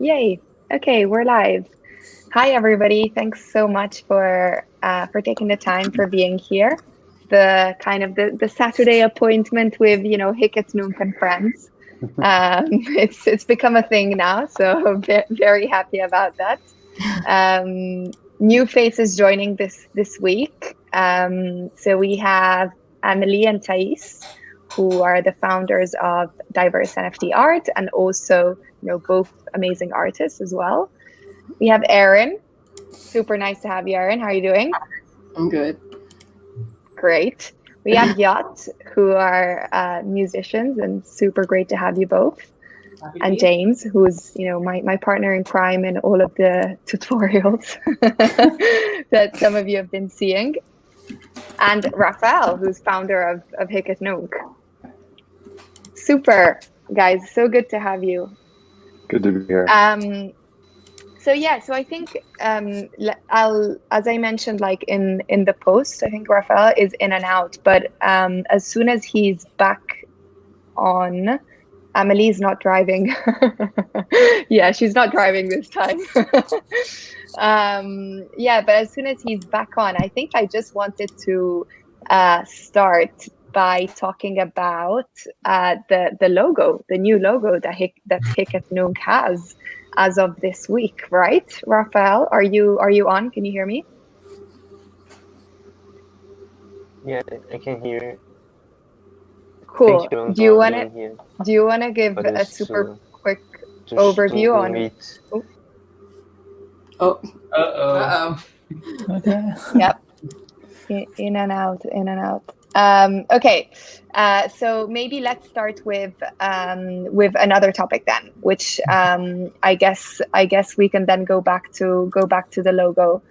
Yay. Okay, we're live. Hi, everybody. Thanks so much for taking the time for being here. The Saturday appointment with, Hicket's Nunc and Friends. It's become a thing now, so very happy about that. New faces joining this week. So we have Amelie and Thais, who are the founders of Diverse NFT Art and also, both amazing artists as well. We have Erin. Super nice to have you, Erin. How are you doing? I'm good. Great. We have Yacht, who are musicians, and super great to have you both. And James, who's my partner in crime in all of the tutorials that some of you have been seeing. And Raphael, who's founder of Hicket Nunc. Super, guys. So good to have you. Good to be here. So I think as I mentioned, like in the post, I think Raphael is in and out, but as soon as he's back on, Amelie's not driving. Yeah, she's not driving this time. But as soon as he's back on, I think I just wanted to start by talking about the logo, the new logo that Hicket Nunc has as of this week, right? Raphael, are you on? Can you hear me? Yeah, I can hear. Cool. Do you want to give a super quick overview on it? Okay. Yep. In and out. Okay. So maybe let's start with another topic then, which I guess we can then go back to the logo.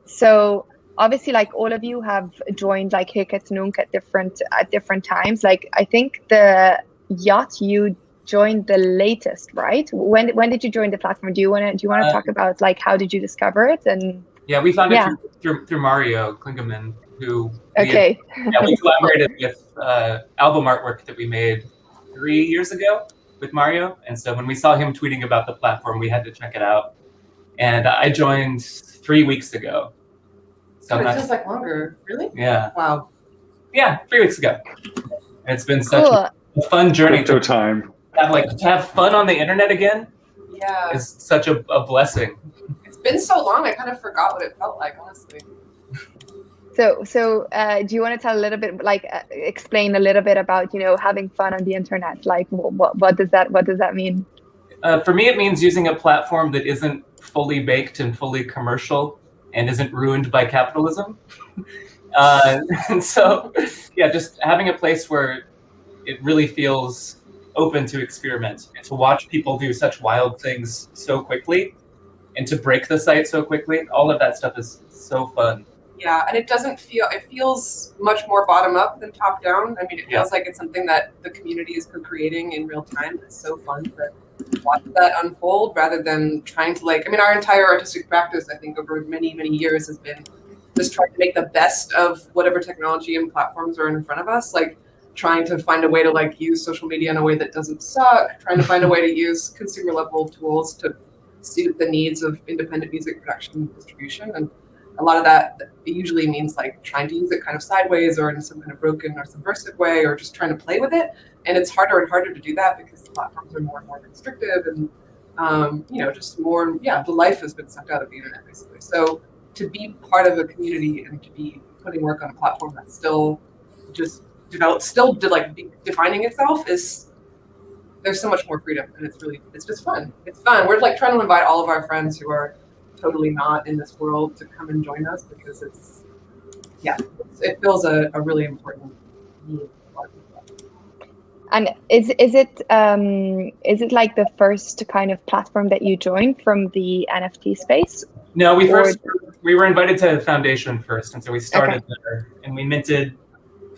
So obviously, like, all of you have joined like Hicket Nunc at different times. Like, I think the Yacht, you joined the latest, right? When did you join the platform? Do you want to talk about like how did you discover it? And yeah, we found it through Mario Klingemann, who we collaborated with album artwork that we made 3 years ago with Mario, and so when we saw him tweeting about the platform, we had to check it out. And I joined 3 weeks ago. So it feels like longer, really? Yeah. Wow. Yeah, 3 weeks ago. And it's been such a fun journey. Crypto time. To have fun on the internet again. Yeah. Is such a blessing. It's been so long, I kind of forgot what it felt like, honestly. So do you want to tell a little bit, like, explain a little bit about having fun on the internet? Like, what does that mean? For me, it means using a platform that isn't fully baked and fully commercial and isn't ruined by capitalism. And so, yeah, just having a place where it really feels open to experiment and to watch people do such wild things so quickly and to break the site so quickly. All of that stuff is so fun. Yeah, and it feels much more bottom up than top down. I mean, it feels like it's something that the community is co-creating in real time. It's so fun to watch that unfold rather than trying to our entire artistic practice, I think, over many, many years has been just trying to make the best of whatever technology and platforms are in front of us, like trying to find a way to like use social media in a way that doesn't suck, trying to find a way to use consumer level tools to suit the needs of independent music production and distribution. And a lot of that usually means like trying to use it kind of sideways or in some kind of broken or subversive way, or just trying to play with it. And it's harder and harder to do that because the platforms are more and more restrictive and, just more, the life has been sucked out of the internet basically. So to be part of a community and to be putting work on a platform that's still just defining itself there's so much more freedom, and it's just fun. It's fun. We're like trying to invite all of our friends who are totally not in this world to come and join us because it feels a really important need. And is it like the first kind of platform that you joined from the NFT space? No, we were invited to the foundation first, and so we started there, and we minted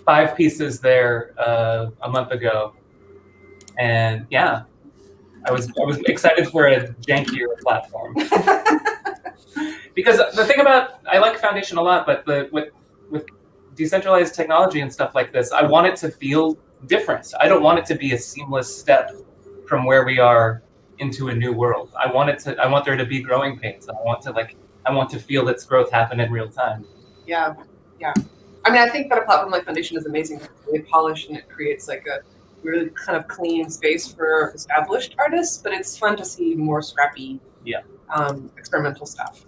5 pieces there a month ago, and yeah, I was excited for a jankier platform. Because the thing about, I like Foundation a lot, but with decentralized technology and stuff like this, I want it to feel different. I don't want it to be a seamless step from where we are into a new world. I want there to be growing pains. I want to feel its growth happen in real time. Yeah. I mean, I think that a platform like Foundation is amazing. It's really polished and it creates like a really kind of clean space for established artists, but it's fun to see more scrappy, experimental stuff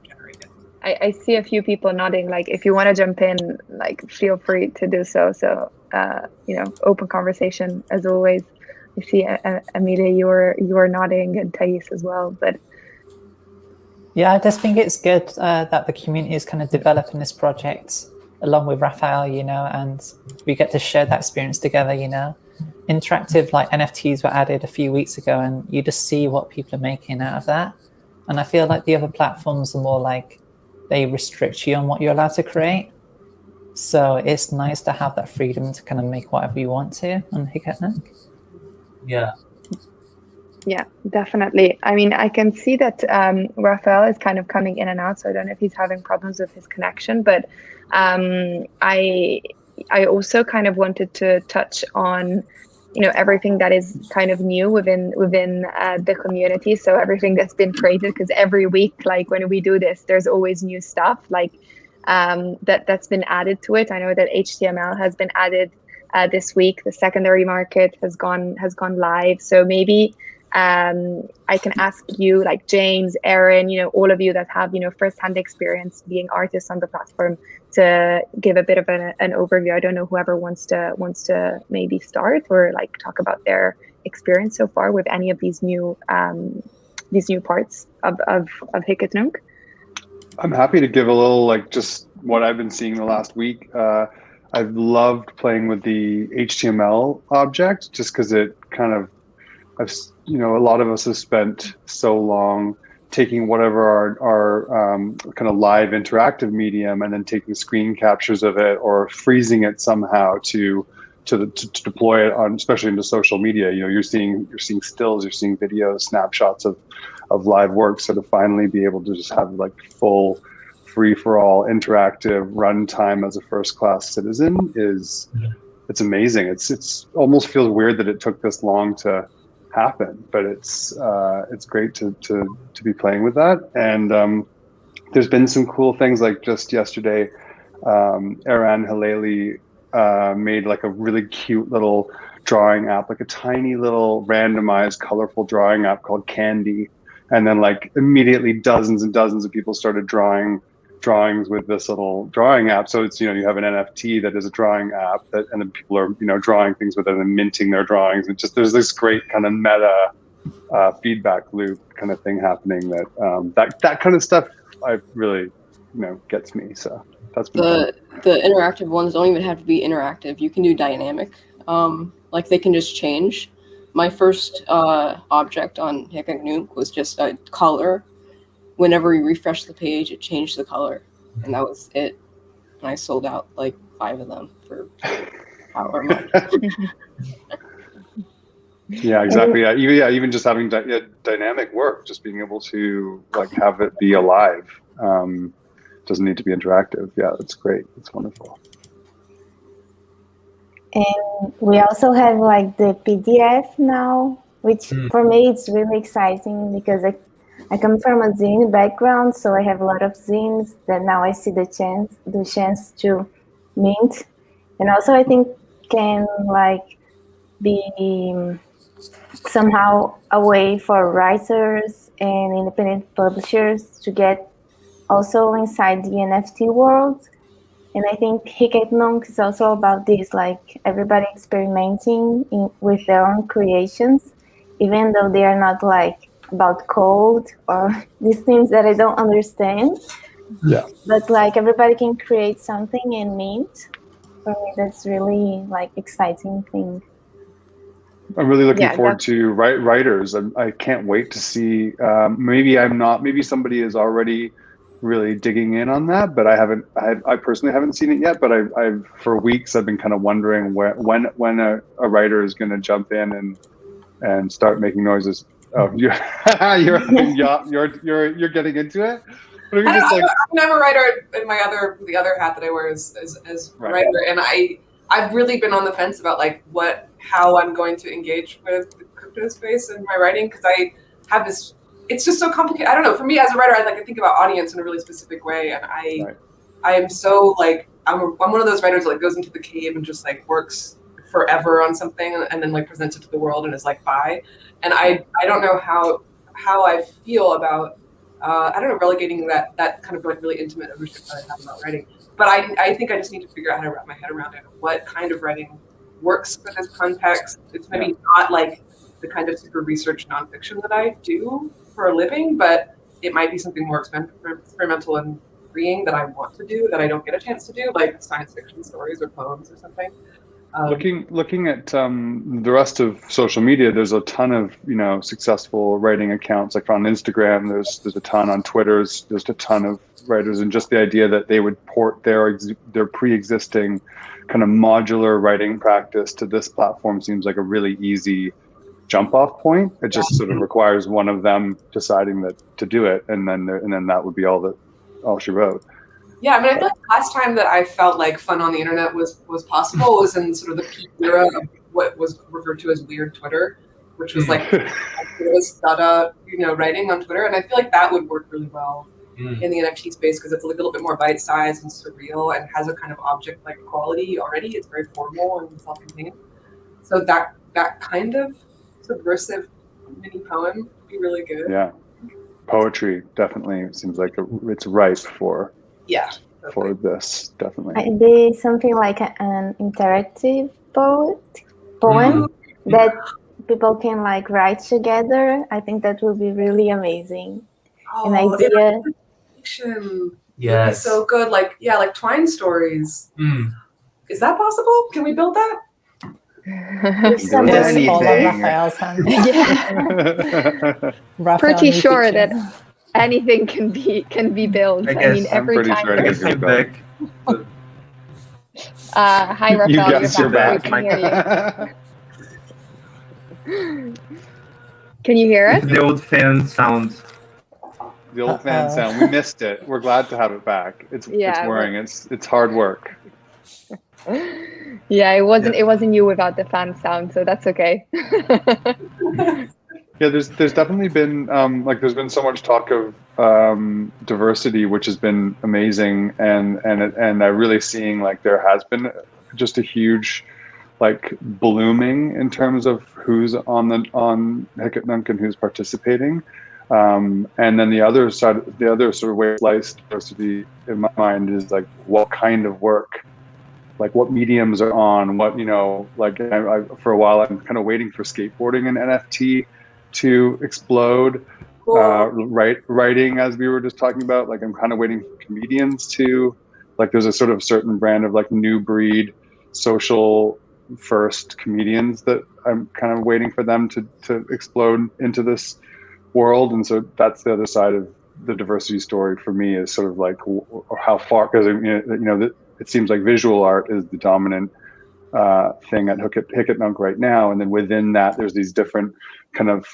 generated. I see a few people nodding, like if you want to jump in, like feel free to do so. So open conversation as always. I see Amelia, you were nodding, and Thais as well. But yeah, I just think it's good that the community is kind of developing this project along with Raphael, and we get to share that experience together. Interactive like NFTs were added a few weeks ago, and you just see what people are making out of that. And I feel like the other platforms are more like they restrict you on what you're allowed to create. So it's nice to have that freedom to kind of make whatever you want to on Hic et Nunc. Yeah, definitely. I mean, I can see that Raphael is kind of coming in and out, so I don't know if he's having problems with his connection, but I also kind of wanted to touch on everything that is kind of new within the community. So everything that's been created, because every week, like when we do this, there's always new stuff like that's been added to it. I know that HTML has been added this week. The secondary market has gone live. So maybe I can ask you, like James, Aaron, all of you that have firsthand experience being artists on the platform, to give a bit of an overview. I don't know, whoever wants to maybe start or like talk about their experience so far with any of these new parts of Hic et Nunc. I'm happy to give a little, like, just what I've been seeing the last week. I've loved playing with the HTML object, just because it kind of, a lot of us have spent so long taking whatever our kind of live interactive medium and then taking screen captures of it or freezing it somehow to deploy it on, especially into social media. You're seeing stills, you're seeing videos, snapshots of live work. So to finally be able to just have like full free-for-all interactive runtime as a first-class citizen it's amazing. It's almost feels weird that it took this long to happen, but it's great to be playing with that. And there's been some cool things, like just yesterday, Eran Haleli made like a really cute little drawing app, like a tiny little randomized colorful drawing app called Candy. And then like immediately dozens and dozens of people started drawings with this little drawing app. So it's, you have an NFT that is a drawing app and then people are, drawing things with it and minting their drawings. And just, there's this great kind of meta feedback loop kind of thing happening that kind of stuff I really, gets me. So that's been the interactive ones don't even have to be interactive. You can do dynamic. Like they can just change. My first object on Hic et Nunc was just a color. Whenever you refresh the page, it changed the color, and that was it. And I sold out like 5 of them for however much. Yeah, exactly. Yeah, even just having dynamic work, just being able to like have it be alive, doesn't need to be interactive. Yeah, that's great. It's wonderful. And we also have like the PDF now, which for me it's really exciting because I come from a zine background, so I have a lot of zines that now I see the chance to mint, and also I think can like be somehow a way for writers and independent publishers to get also inside the NFT world. And I think Hic et Nunc is also about this, like everybody experimenting with their own creations, even though they are not like about code or these things that I don't understand. Yeah. But like everybody can create something and mint. For me, that's really like exciting thing. I'm really looking forward to writers. I can't wait to see. Maybe somebody is already really digging in on that, but I personally haven't seen it yet. But I've for weeks I've been kind of wondering when a writer is going to jump in and start making noises. Oh, you're getting into it. But I'm a writer in the other hat that I wear is writer, and I I've really been on the fence about like how I'm going to engage with the crypto space in my writing, because I have this. It's just so complicated. I don't know. For me as a writer, I like to think about audience in a really specific way, and I am so like I'm one of those writers that like goes into the cave and just like works forever on something and then like presents it to the world and is like bye. And I don't know how I feel about I don't know, relegating that kind of like really intimate ownership that I have about writing. But I think I just need to figure out how to wrap my head around it. What kind of writing works for this context? It's maybe not like the kind of super research nonfiction that I do for a living, but it might be something more experimental and freeing that I want to do that I don't get a chance to do, like science fiction stories or poems or something. Looking at the rest of social media, there's a ton of successful writing accounts. Like on Instagram, there's a ton. On Twitter's, there's a ton of writers, and just the idea that they would port their pre-existing kind of modular writing practice to this platform seems like a really easy jump-off point. It just sort of requires one of them deciding to do it, and then that would be all she wrote. Yeah, I mean, I feel like the last time that I felt like fun on the internet was possible was in sort of the peak era of what was referred to as weird Twitter, which was like data, writing on Twitter, and I feel like that would work really well in the NFT space because it's a little bit more bite-sized and surreal and has a kind of object-like quality already. It's very formal and self-contained, so that kind of subversive mini poem would be really good. Yeah, poetry definitely seems like it's ripe for. Yeah. For this, definitely. Maybe something like an interactive poem that people can like write together. I think that would be really amazing. An idea. Fiction. Yes. So good. Like Twine stories. Is that possible? Can we build that? Raphael's hand. Yeah. Pretty sure that anything can be built. I mean, every time. Sure I'm back. Hi, Raphael. You're back. We can hear you. Can you hear us? The old fan sound. The old fan sound. We missed it. We're glad to have it back. It's worrying. It's hard work. Yeah, it wasn't you without the fan sound, so that's okay. Yeah, there's definitely been there's been so much talk of diversity, which has been amazing, and I'm really seeing like there has been just a huge like blooming in terms of who's on Hiccup Nunc and who's participating, and then the other sort of way sliced diversity in my mind is like what kind of work. Like what mediums are on, what I for a while I'm kind of waiting for skateboarding and NFT to explode. Cool. Writing, as we were just talking about, like I'm kind of waiting for comedians to, like there's a sort of certain brand of like new breed social first comedians that I'm kind of waiting for them to explode into this world. And so that's the other side of the diversity story for me, is sort of like how far, because it seems like visual art is the dominant thing at Hiccup Nunc right now, and then within that, there's these different kind of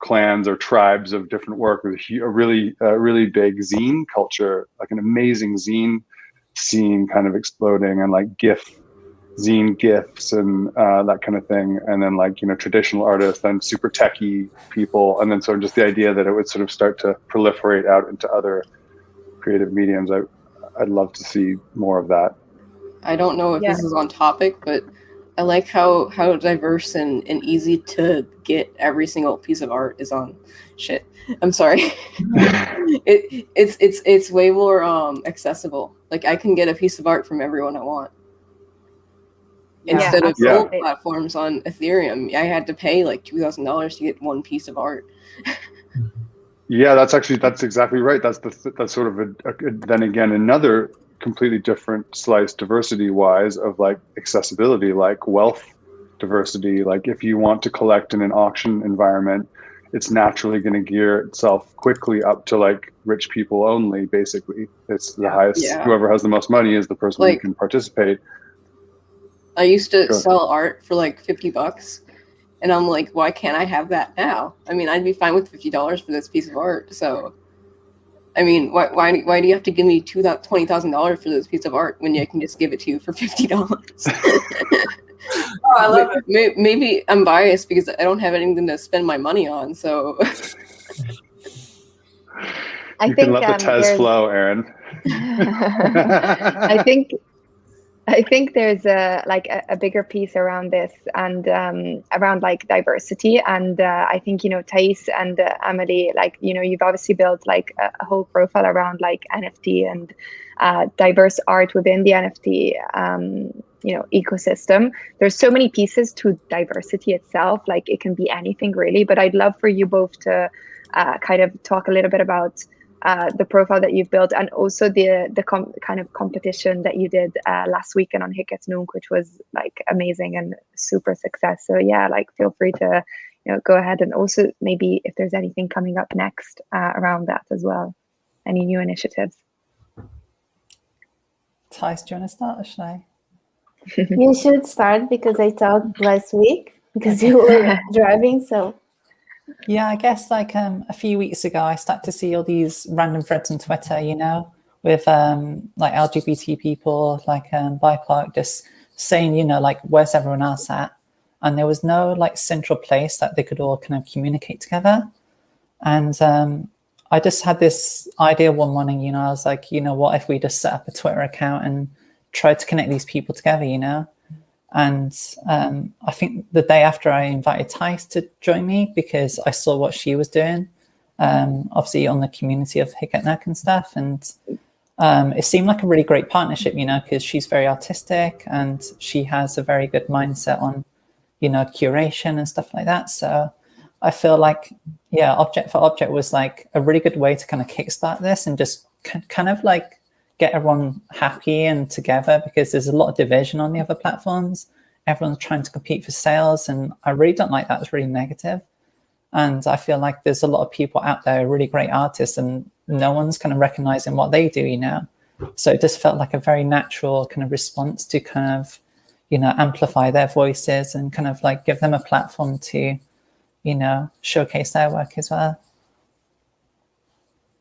clans or tribes of different work. There's a really big zine culture, like an amazing zine scene, kind of exploding, and like zine gifs and that kind of thing, and then like traditional artists, then super techie people, and then sort of just the idea that it would sort of start to proliferate out into other creative mediums. I'd love to see more of that. I don't know if this is on topic, but I like how diverse and easy to get every single piece of art is on. Shit, I'm sorry. It's way more accessible. Like I can get a piece of art from everyone I want. Instead of old platforms on Ethereum, I had to pay like $2,000 to get one piece of art. Yeah, that's exactly right. That's sort of then again another completely different slice diversity wise of like accessibility, like wealth diversity. Like if you want to collect in an auction environment, it's naturally going to gear itself quickly up to like rich people only. Basically, it's the highest. Yeah. Whoever has the most money is the person who can participate. I used to sell art for like $50. And I'm like, why can't I have that now? I mean, I'd be fine with $50 for this piece of art. So I mean, why do you have to give me $20,000 for this piece of art when I can just give it to you for $50? Oh, I love it. Maybe I'm biased because I don't have anything to spend my money on. So You can let the Tez flow, Aaron. I think there's a bigger piece around this and around like diversity, and I think Thais and Amelie, like you've obviously built like a whole profile around like NFT and diverse art within the NFT ecosystem. There's so many pieces to diversity itself, like it can be anything really, but I'd love for you both to kind of talk a little bit about the profile that you've built, and also the kind of competition that you did last weekend on Hic et Nunc, which was like amazing and super success. So yeah, like feel free to go ahead, and also maybe if there's anything coming up next around that as well, any new initiatives. Thais, do you want to start or should I? You should start because I talked last week because you were driving. So yeah, I guess like a few weeks ago, I started to see all these random threads on Twitter, with like LGBT people, like BIPOC, just saying, like, where's everyone else at? And there was no like central place that they could all kind of communicate together. And I just had this idea one morning, I was like, what if we just set up a Twitter account and tried to connect these people together, And I think the day after I invited Thais to join me because I saw what she was doing, obviously on the community of Hic et Nunc and stuff. And it seemed like a really great partnership, because she's very artistic and she has a very good mindset on, curation and stuff like that. So I feel like, yeah, Object for Object was like a really good way to kind of kickstart this and just kind of like get everyone happy and together, because there's a lot of division on the other platforms. Everyone's trying to compete for sales, and I really don't like that. It's really negative. And I feel like there's a lot of people out there, really great artists, and no one's kind of recognizing what they do, So it just felt like a very natural kind of response to kind of, amplify their voices and kind of like give them a platform to, showcase their work as well.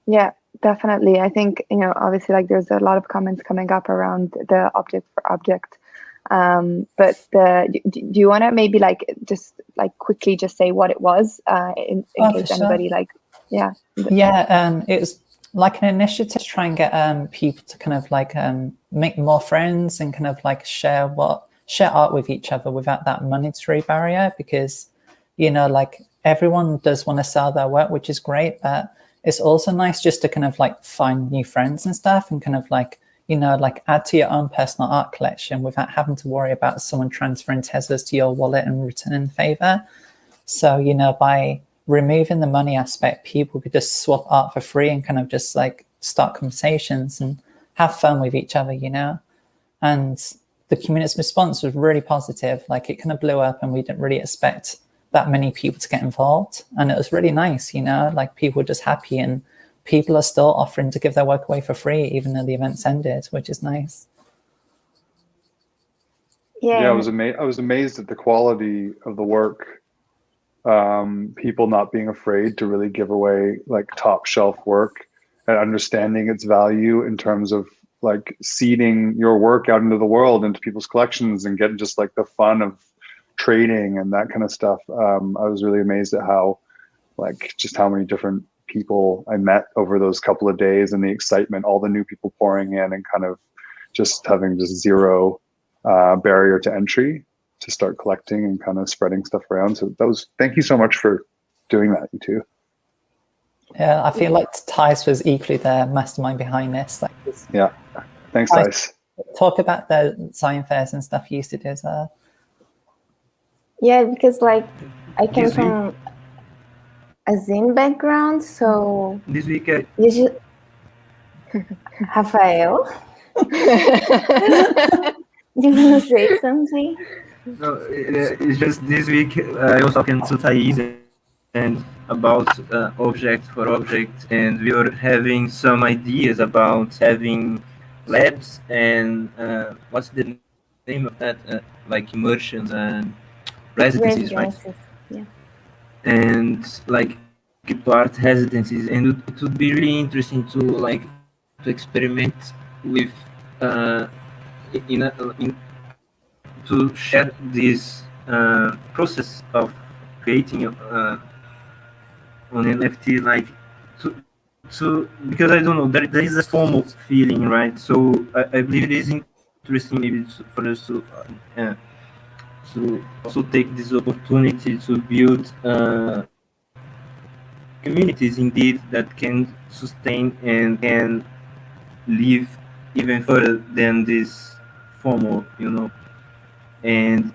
Yeah, definitely. I think, obviously like there's a lot of comments coming up around the Object for Object. But do you want to maybe like just like quickly just say what it was in case anybody like, yeah. Yeah, it was like an initiative to try and get people to kind of like make more friends and kind of like share art with each other without that monetary barrier, because, like everyone does want to sell their work, which is great, but it's also nice just to kind of like find new friends and stuff and kind of like, like add to your own personal art collection without having to worry about someone transferring Teslas to your wallet and returning the favor. So, by removing the money aspect, people could just swap art for free and kind of just like start conversations and have fun with each other, And the community's response was really positive. Like it kind of blew up and we didn't really expect that many people to get involved. And it was really nice, like people were just happy, and people are still offering to give their work away for free, even though the event's ended, which is nice. Yeah, I was amazed at the quality of the work. People not being afraid to really give away like top shelf work and understanding its value in terms of like seeding your work out into the world, into people's collections, and getting just like the fun of trading and that kind of stuff. I was really amazed at how many different people I met over those couple of days, and the excitement, all the new people pouring in, and kind of just having just zero barrier to entry to start collecting and kind of spreading stuff around. So thank you so much for doing that, you two. Yeah, I feel like Thais was equally the mastermind behind this. Yeah, thanks, Thais. Talk about the sign fairs and stuff you used to do as well. Yeah, because like I came from a zine background, so this week you should Rafael. Do you want to say something? No, it's just this week I was talking to Thais and about object for object, and we were having some ideas about having labs and what's the name of that? Like immersions and residencies, right? Yeah. And like crypto art residencies, and it would be really interesting to to experiment with in to share this process of creating an NFT, like to because I don't know, there is a formal feeling, right? So I believe it is interesting maybe for us to also take this opportunity to build communities indeed that can sustain and can live even further than this formal, And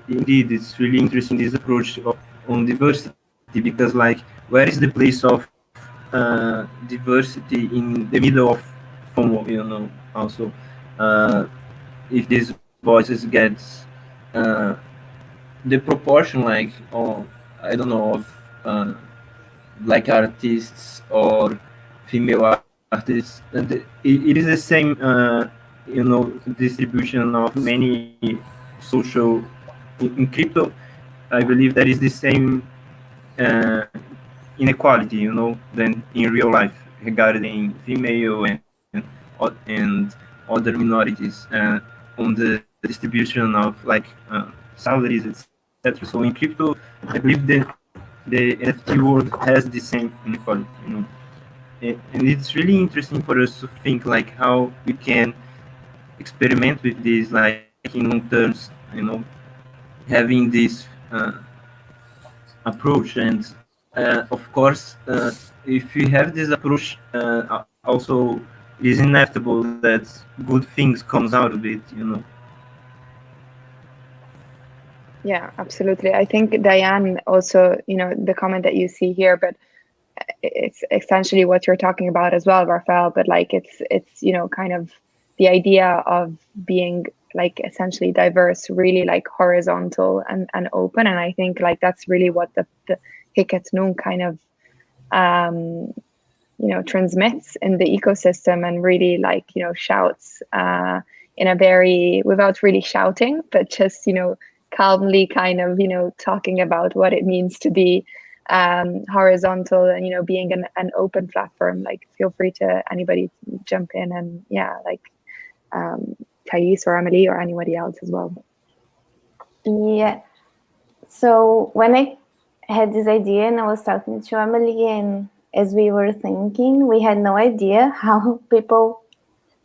indeed, it's really interesting this approach on diversity, because where is the place of diversity in the middle of FOMO? Also, if these voices get uh, the proportion, I don't know, of black artists or female artists, and it is the same, distribution of many social in crypto. I believe there is the same uh, inequality, than in real life regarding female and other minorities on the distribution of salaries, etc. So in crypto, I believe the NFT world has the same inequality, and it's really interesting for us to think how we can experiment with this, in long terms, having this approach. And of course, if you have this approach, also it is inevitable that good things comes out of it. Yeah, absolutely. I think Diane also, the comment that you see here, but it's essentially what you're talking about as well, Raphael. But it's kind of the idea of being essentially diverse, really horizontal and open. And I think that's really what the Hicket Nunc kind of transmits in the ecosystem, and really shouts in a very, without really shouting, but just calmly kind of talking about what it means to be horizontal and being an open platform. Feel free to anybody jump in, and Thais or Amelie or anybody else as well. Yeah. So when I had this idea and I was talking to Amelie, and as we were thinking, we had no idea how people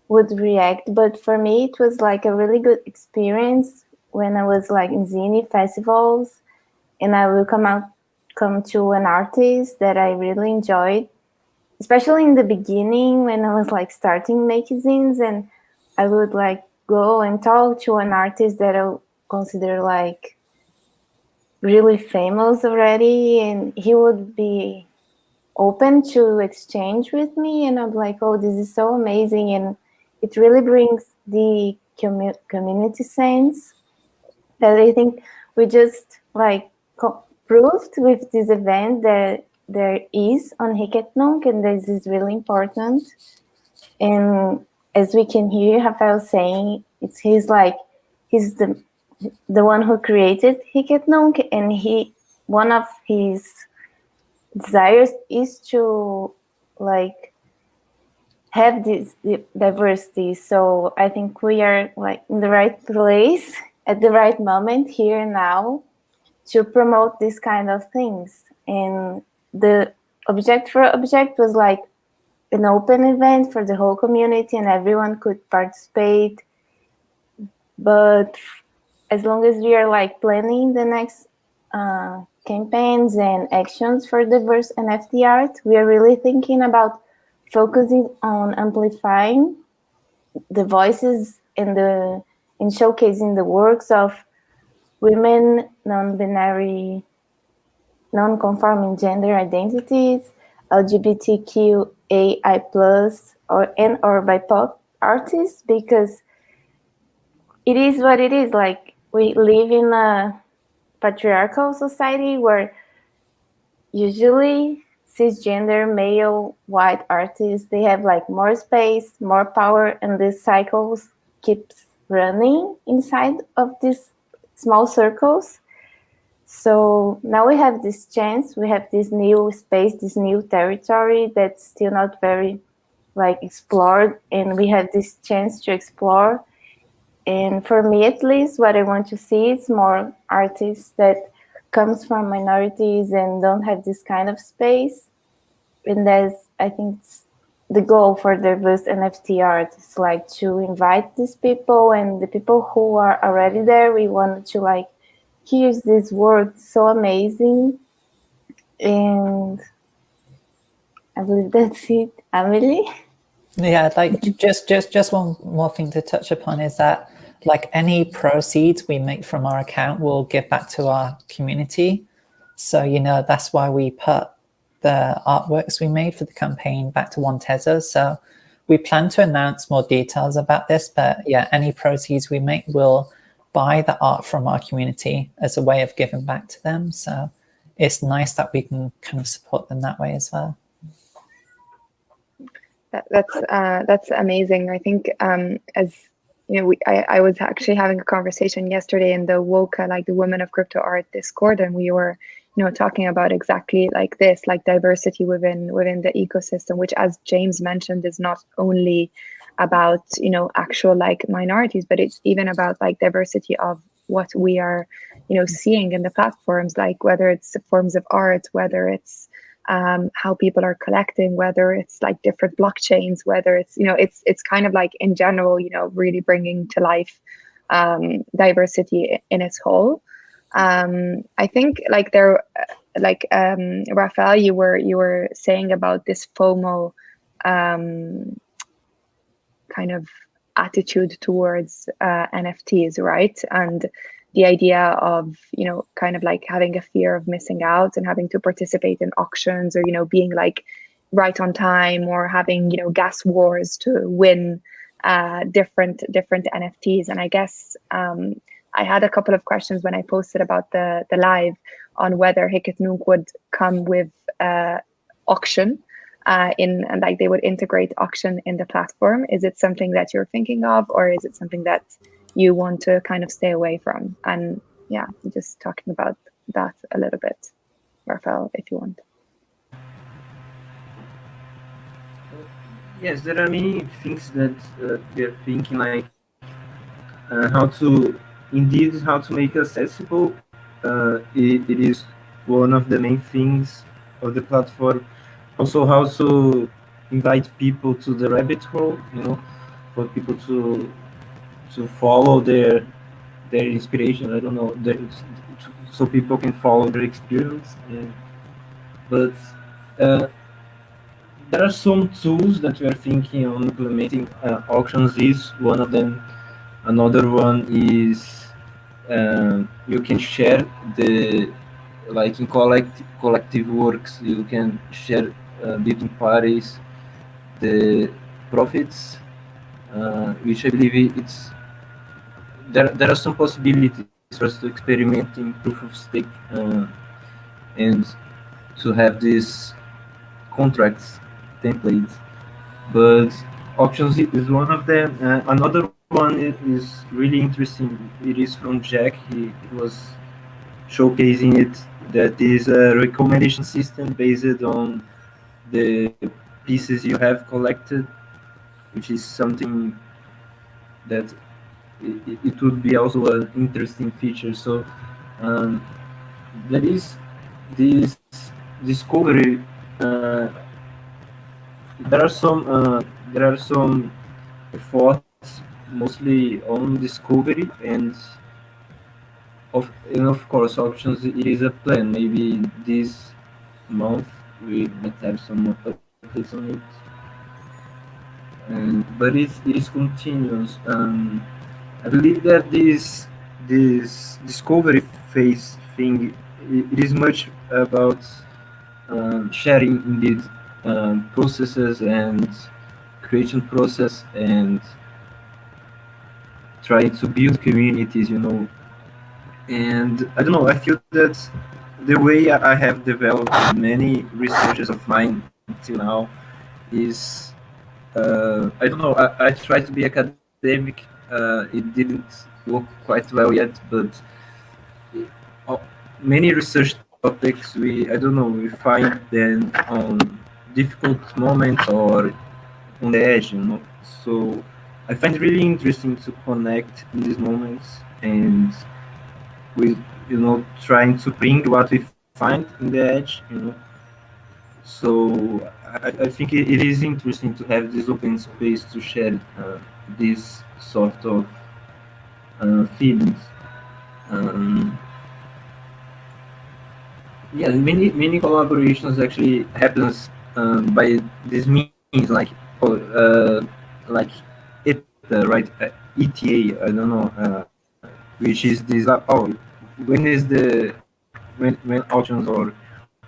would react. But for me, it was a really good experience when I was in zine festivals, and I will come to an artist that I really enjoyed, especially in the beginning when I was starting making zines, and I would go and talk to an artist that I consider really famous already, and he would be open to exchange with me, and I'm oh, this is so amazing, and it really brings the community sense that I think we just proved with this event that there is on Hicket Nunc, and this is really important. And as we can hear Rafael saying, he's the one who created Hicket Nunc, and one of his desires is to have this diversity. So I think we are in the right place at the right moment here now to promote these kind of things. And the Object for Object was an open event for the whole community, and everyone could participate. But as long as we are planning the next campaigns and actions for diverse NFT art, we are really thinking about focusing on amplifying the voices and showcasing the works of women, non-binary, non-conforming gender identities, LGBTQAI+, or BIPOC artists, because it is what it is. We live in a patriarchal society where usually cisgender male white artists, they have more space, more power, and this cycles keeps running inside of these small circles. So now we have this chance, we have this new space, this new territory that's still not very like explored, and we have this chance to explore. And for me, at least, what I want to see is more artists that comes from minorities and don't have this kind of space. And that's, I think, it's the goal for diverse NFT art is like to invite these people, and the people who are already there, we want to like, here's this work so amazing. And I believe that's it. Amelie? Yeah, like just one more thing to touch upon is that like any proceeds we make from our account will give back to our community. So, you know, that's why we put the artworks we made for the campaign back to One Tezo. So we plan to announce more details about this, but yeah, any proceeds we make will buy the art from our community as a way of giving back to them. So it's nice that we can kind of support them that way as well. That's amazing. I think as you know, I was actually having a conversation yesterday in the Woka, like the Women of Crypto Art Discord, and we were, you know, talking about exactly like this, like diversity within the ecosystem, which, as James mentioned, is not only about, you know, actual like minorities, but it's even about like diversity of what we are, you know, seeing in the platforms, like whether it's forms of art, whether it's how people are collecting, whether it's like different blockchains, whether it's, you know, it's kind of like in general, you know, really bringing to life diversity in its whole. I think like there, like Raphael, you were saying about this FOMO kind of attitude towards NFTs, right? And the idea of, you know, kind of like having a fear of missing out and having to participate in auctions, or, you know, being like right on time, or having, you know, gas wars to win different NFTs. And I guess I had a couple of questions when I posted about the live on whether Hicket Nunc would come with auction and like they would integrate auction in the platform. Is it something that you're thinking of, or is it something that you want to kind of stay away from? And yeah, just talking about that a little bit, Raphael, if you want. Yes, there are many things that we're thinking, like how to make accessible. It is one of the main things of the platform. Also, how to invite people to the rabbit hole, you know, for people to follow their inspiration. I don't know, so people can follow their experience. But uh, there are some tools that we are thinking on implementing. Auctions is one of them. Another one is you can share the, like in collective works, you can share between parties the profits, which I believe it's there are some possibilities for us to experiment in proof of stake, and to have this contracts template. But auctions is one of them. Another one is really interesting. It is from Jack. He was showcasing it. That is a recommendation system based on the pieces you have collected, which is something that it would be also an interesting feature. So there is this discovery. Uh, there are some efforts mostly on discovery, and of course options. It is a plan. Maybe this month we might have some updates on it. But it is continuous. I believe that this discovery phase thing, it is much about sharing indeed, processes and creation process, and trying to build communities, you know. And I don't know, I feel that the way I have developed many researches of mine until now is, I don't know, I try to be academic. It didn't work quite well yet, but many research topics, I don't know, we find them on difficult moments or on the edge, So I find it really interesting to connect in these moments and with, trying to bring what we find in the edge. So I think it is interesting to have this open space to share these sort of feelings. Um, yeah, many collaborations actually happens by this means, like right? ETA, I don't know, which is this. When is the when auctions or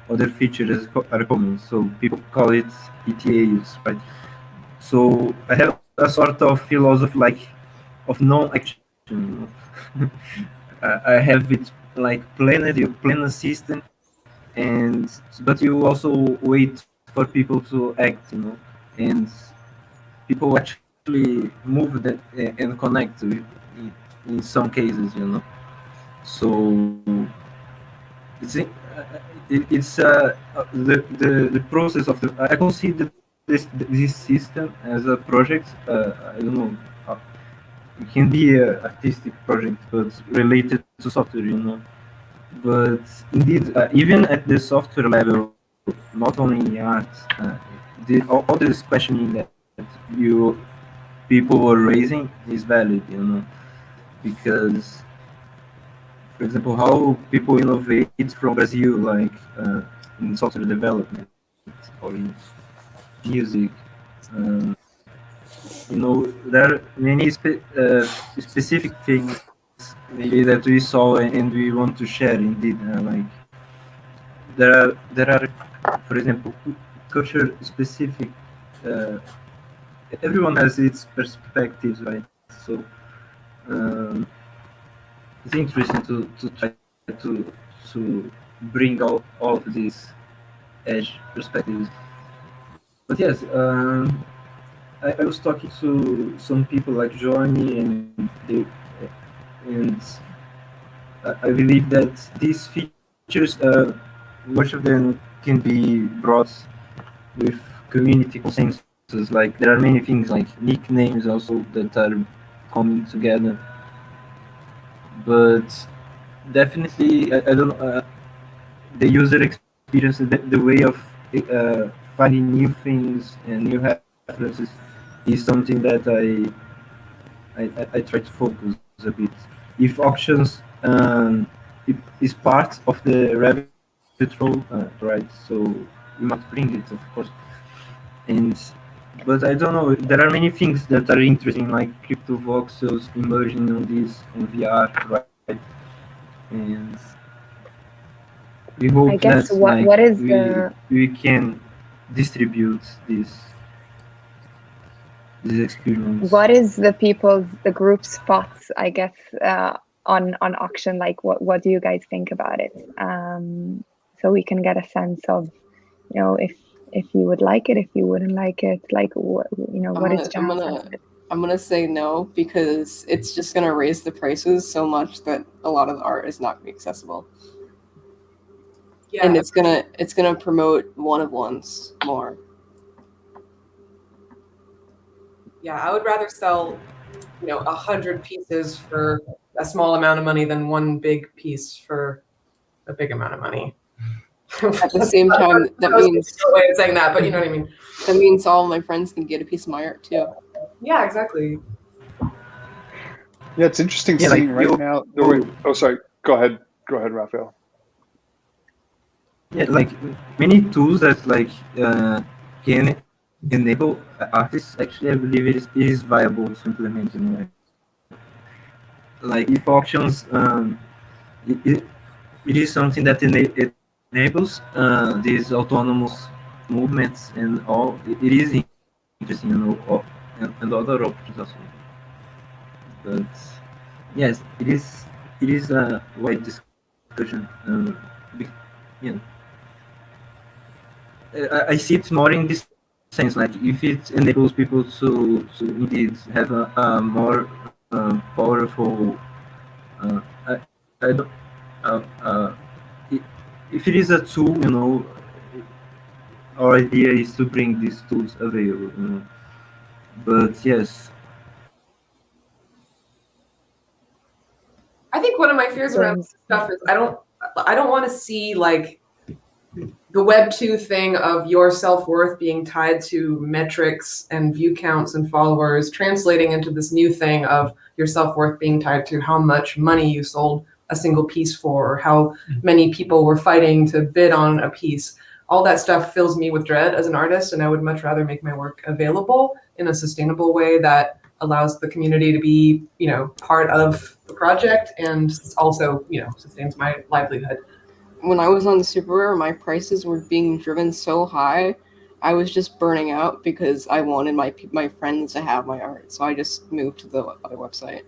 other features are coming? So people call it ETAs, right? So I have a sort of philosophy of non-action. I have it like planned, you plan a system, and but you also wait for people to act, and people actually move that and connect in some cases. So it's the process of I consider this system as a project. I don't know. uh, It can be a artistic project, but related to software. But indeed, even at the software level, not only in art, all this questioning that you people were raising is valid, because, for example, how people innovate from Brazil, like in software development or in music. Um, there are many specific things maybe that we saw and we want to share. Indeed, like there are, for example, culture specific. Uh, Everyone has its perspectives, right? So um, it's interesting to try to to bring all of these edge perspectives. But yes, I was talking to some people like Johnny, and I believe that these features, much of them can be brought with community consensus. Like there are many things like nicknames also that are coming together, but definitely I don't know, the user experience, the way of finding new things and new references is something that I try to focus a bit. If auctions is part of the rabbit hole, right? So we must bring it, of course. And but I don't know. There are many things that are interesting, like crypto voxels emerging on this on VR, right? And we I hope guess that like what is we can distribute this experience. the group spots, I guess, on auction? Like, what do you guys think about it? So we can get a sense of, if you would like it, if you wouldn't like it, like what I'm is gonna I'm general sense gonna of it? I'm gonna say no because it's just gonna raise the prices so much that a lot of the art is not gonna be accessible. Yeah, And it's gonna promote one of ones more. yeah. I would rather sell, 100 pieces for a small amount of money than one big piece for a big amount of money. At the same time, that means a way of saying that, but you know what I mean. that means all my friends can get a piece of my art too. Yeah, exactly. Yeah, it's interesting Yeah, like seeing right now the way. Oh, sorry. Go ahead. Go ahead, Raphael. Yeah, like many tools that can enable artists. Actually, I believe it is viable to implement. Like if auctions, it is something that it enables these autonomous movements and all. It is interesting, and other options also. But yes, it is a wide discussion. Yeah, I see it more in this sense, like if it enables people to indeed have a more powerful, I don't, uh, uh, if it is a tool, you know, our idea is to bring these tools available, you know. But yes, I think one of my fears around this stuff is I don't want to see like the Web 2 thing of your self-worth being tied to metrics and view counts and followers translating into this new thing of your self-worth being tied to how much money you sold a single piece for, or how many people were fighting to bid on a piece. All that stuff fills me with dread as an artist, and I would much rather make my work available in a sustainable way that allows the community to be, you know, part of the project and also, you know, sustains my livelihood. When I was on the Super Rare, my prices were being driven so high, I was just burning out because I wanted my friends to have my art. So I just moved to the other website.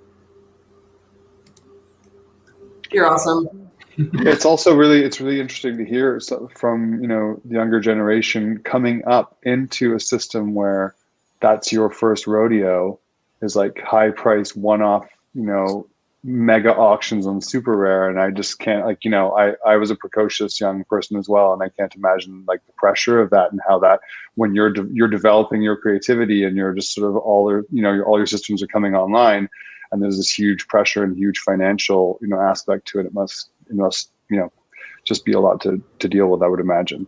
You're awesome. It's also really interesting to hear from, you know, the younger generation coming up into a system where that's your first rodeo, is like high price one-off, you know, mega auctions on Super Rare. And I just can't, like, you know, I was a precocious young person as well, and I can't imagine like the pressure of that and how that, when you're developing your creativity and you're just sort of all your systems are coming online, and there's this huge pressure and huge financial, you know, aspect to it. It must, you know, just be a lot to deal with, I would imagine.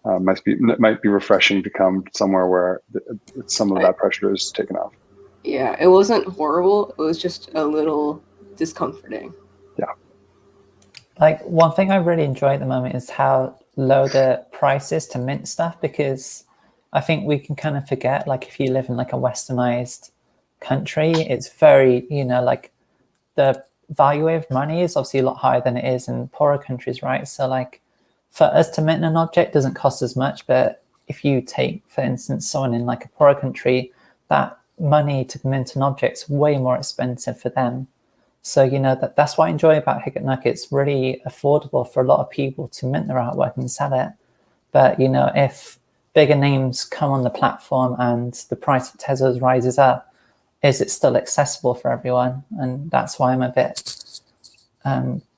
It might be refreshing to come somewhere where some of that pressure is taken off. Yeah, it wasn't horrible. It was just a little discomforting. Yeah. Like, one thing I really enjoy at the moment is how low the price is to mint stuff, because I think we can kind of forget, like, if you live in like a westernized country, it's very, you know, like the value of money is obviously a lot higher than it is in poorer countries, right? So like for us to mint an object doesn't cost as much, but if you take, for instance, someone in like a poorer country, that money to mint an object is way more expensive for them. So, you know, that's what I enjoy about Hiccup Nunc. It's really affordable for a lot of people to mint their artwork and sell it. But, you know, if bigger names come on the platform and the price of Tezos rises up, is it still accessible for everyone? And that's why I'm a bit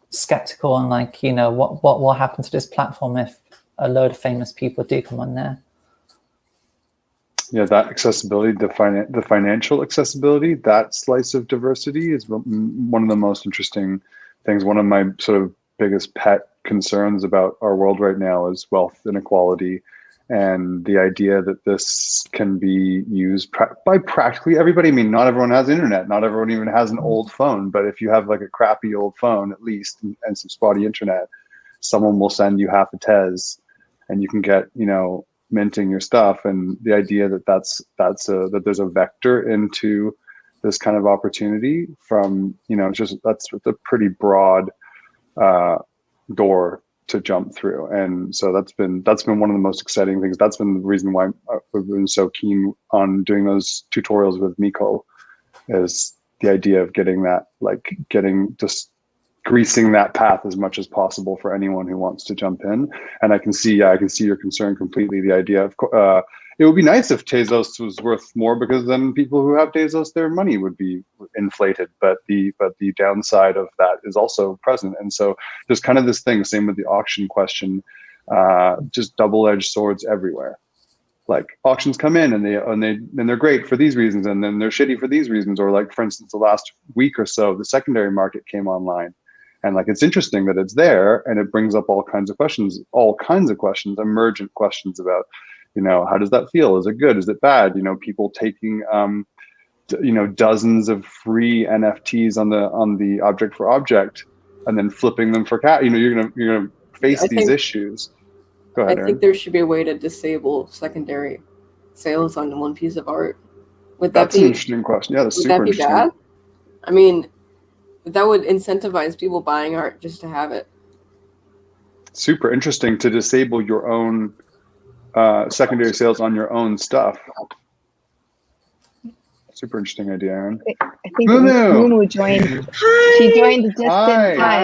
skeptical on, like, you know, what will happen to this platform if a load of famous people do come on there. Yeah, that accessibility, the financial accessibility, that slice of diversity is one of the most interesting things. One of my sort of biggest pet concerns about our world right now is wealth inequality, and the idea that this can be used by practically everybody. I mean, not everyone has internet, not everyone even has an old phone, but if you have like a crappy old phone, at least, and some spotty internet, someone will send you half a Tez and you can get, you know, minting your stuff. And the idea that that there's a vector into this kind of opportunity from, you know, that's a pretty broad door to jump through. And so that's been one of the most exciting things. That's been the reason why I've been so keen on doing those tutorials with Miko, is the idea of getting just greasing that path as much as possible for anyone who wants to jump in. And I can see your concern completely. The idea of it would be nice if Tezos was worth more, because then people who have Tezos, their money would be inflated. But the downside of that is also present. And so there's kind of this thing, same with the auction question, just double-edged swords everywhere. Like, auctions come in and they're great for these reasons, and then they're shitty for these reasons. Or like, for instance, the last week or so, the secondary market came online. And like, it's interesting that it's there, and it brings up all kinds of questions, emergent questions about, you know, how does that feel? Is it good? Is it bad? You know, people taking, you know, dozens of free NFTs on the object for object, and then flipping them for cash. You know, you're gonna face these issues. Go ahead, I Aaron. think there should be a way to disable secondary sales on one piece of art. That's an interesting question. Yeah, that's super interesting. Would that be bad? I mean, that would incentivize people buying art just to have it. Super interesting to disable your own secondary sales on your own stuff. Super interesting idea, Aaron. I think Mumu joined. Hi. She joined just in time.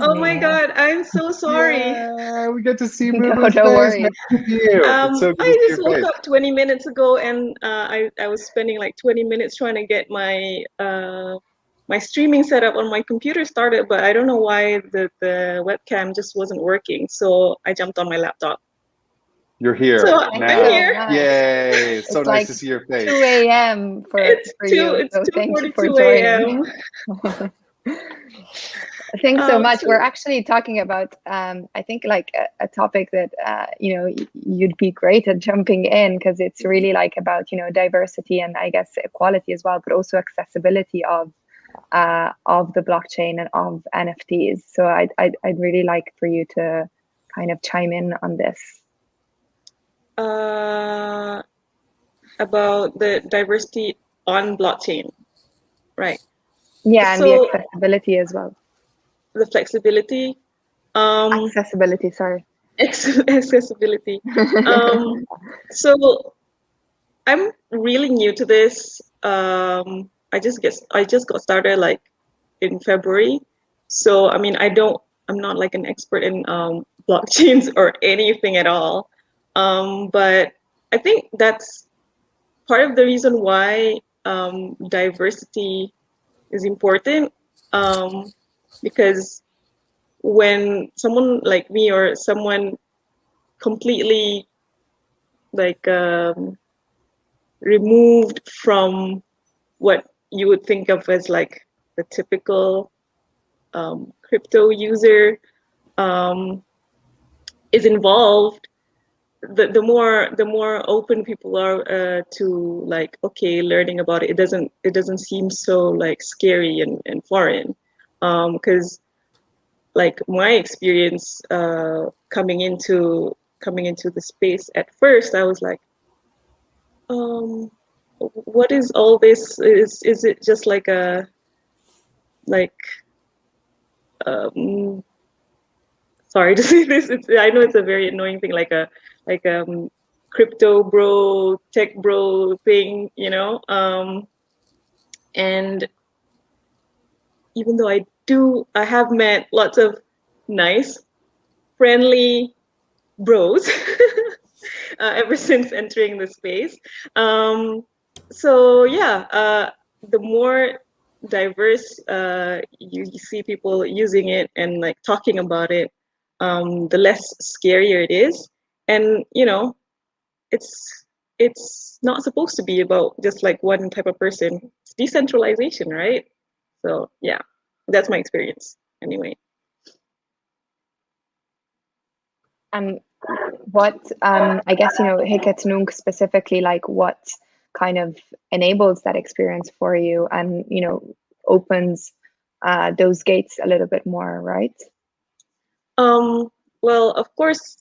Oh my God, I'm so sorry. Yeah, we get to see Mumu. No worries. I just woke up 20 minutes ago, and I was spending like 20 minutes trying to get my my streaming setup on my computer started, but I don't know why the webcam just wasn't working. So I jumped on my laptop. You're here So now. I'm here. Yay! It's so nice like to see your face. 2 a.m. for you. It's So thank you for 2:42 joining. a.m. Thanks so much. We're actually talking about, I think, like a topic that, you know, you'd be great at jumping in, because it's really like about, you know, diversity and I guess equality as well, but also accessibility of the blockchain and of NFTs. So I'd really like for you to kind of chime in on this. About the diversity on blockchain, right? Yeah, and the accessibility as well. The flexibility. Accessibility, sorry. Accessibility. So I'm really new to this. I just got started like in February. So I mean, I'm not like an expert in blockchains or anything at all. But I think that's part of the reason why diversity is important, because when someone like me or someone completely like removed from what you would think of as like the typical crypto user is involved, the more open people are to like, okay, learning about it, it doesn't seem so like scary and foreign, because like my experience coming into the space, at first I was like, what is all this? Is it just like a sorry to say this, I know it's a very annoying thing, like a crypto bro, tech bro thing, you know. And even though I have met lots of nice, friendly bros ever since entering the space. So yeah, the more diverse you see people using it and like talking about it, the less scarier it is. And you know, it's not supposed to be about just like one type of person. It's decentralization, right? So yeah, that's my experience anyway. What I guess, you know, Hicket Nunc specifically, like what kind of enables that experience for you and, you know, opens those gates a little bit more, right? Well, of course,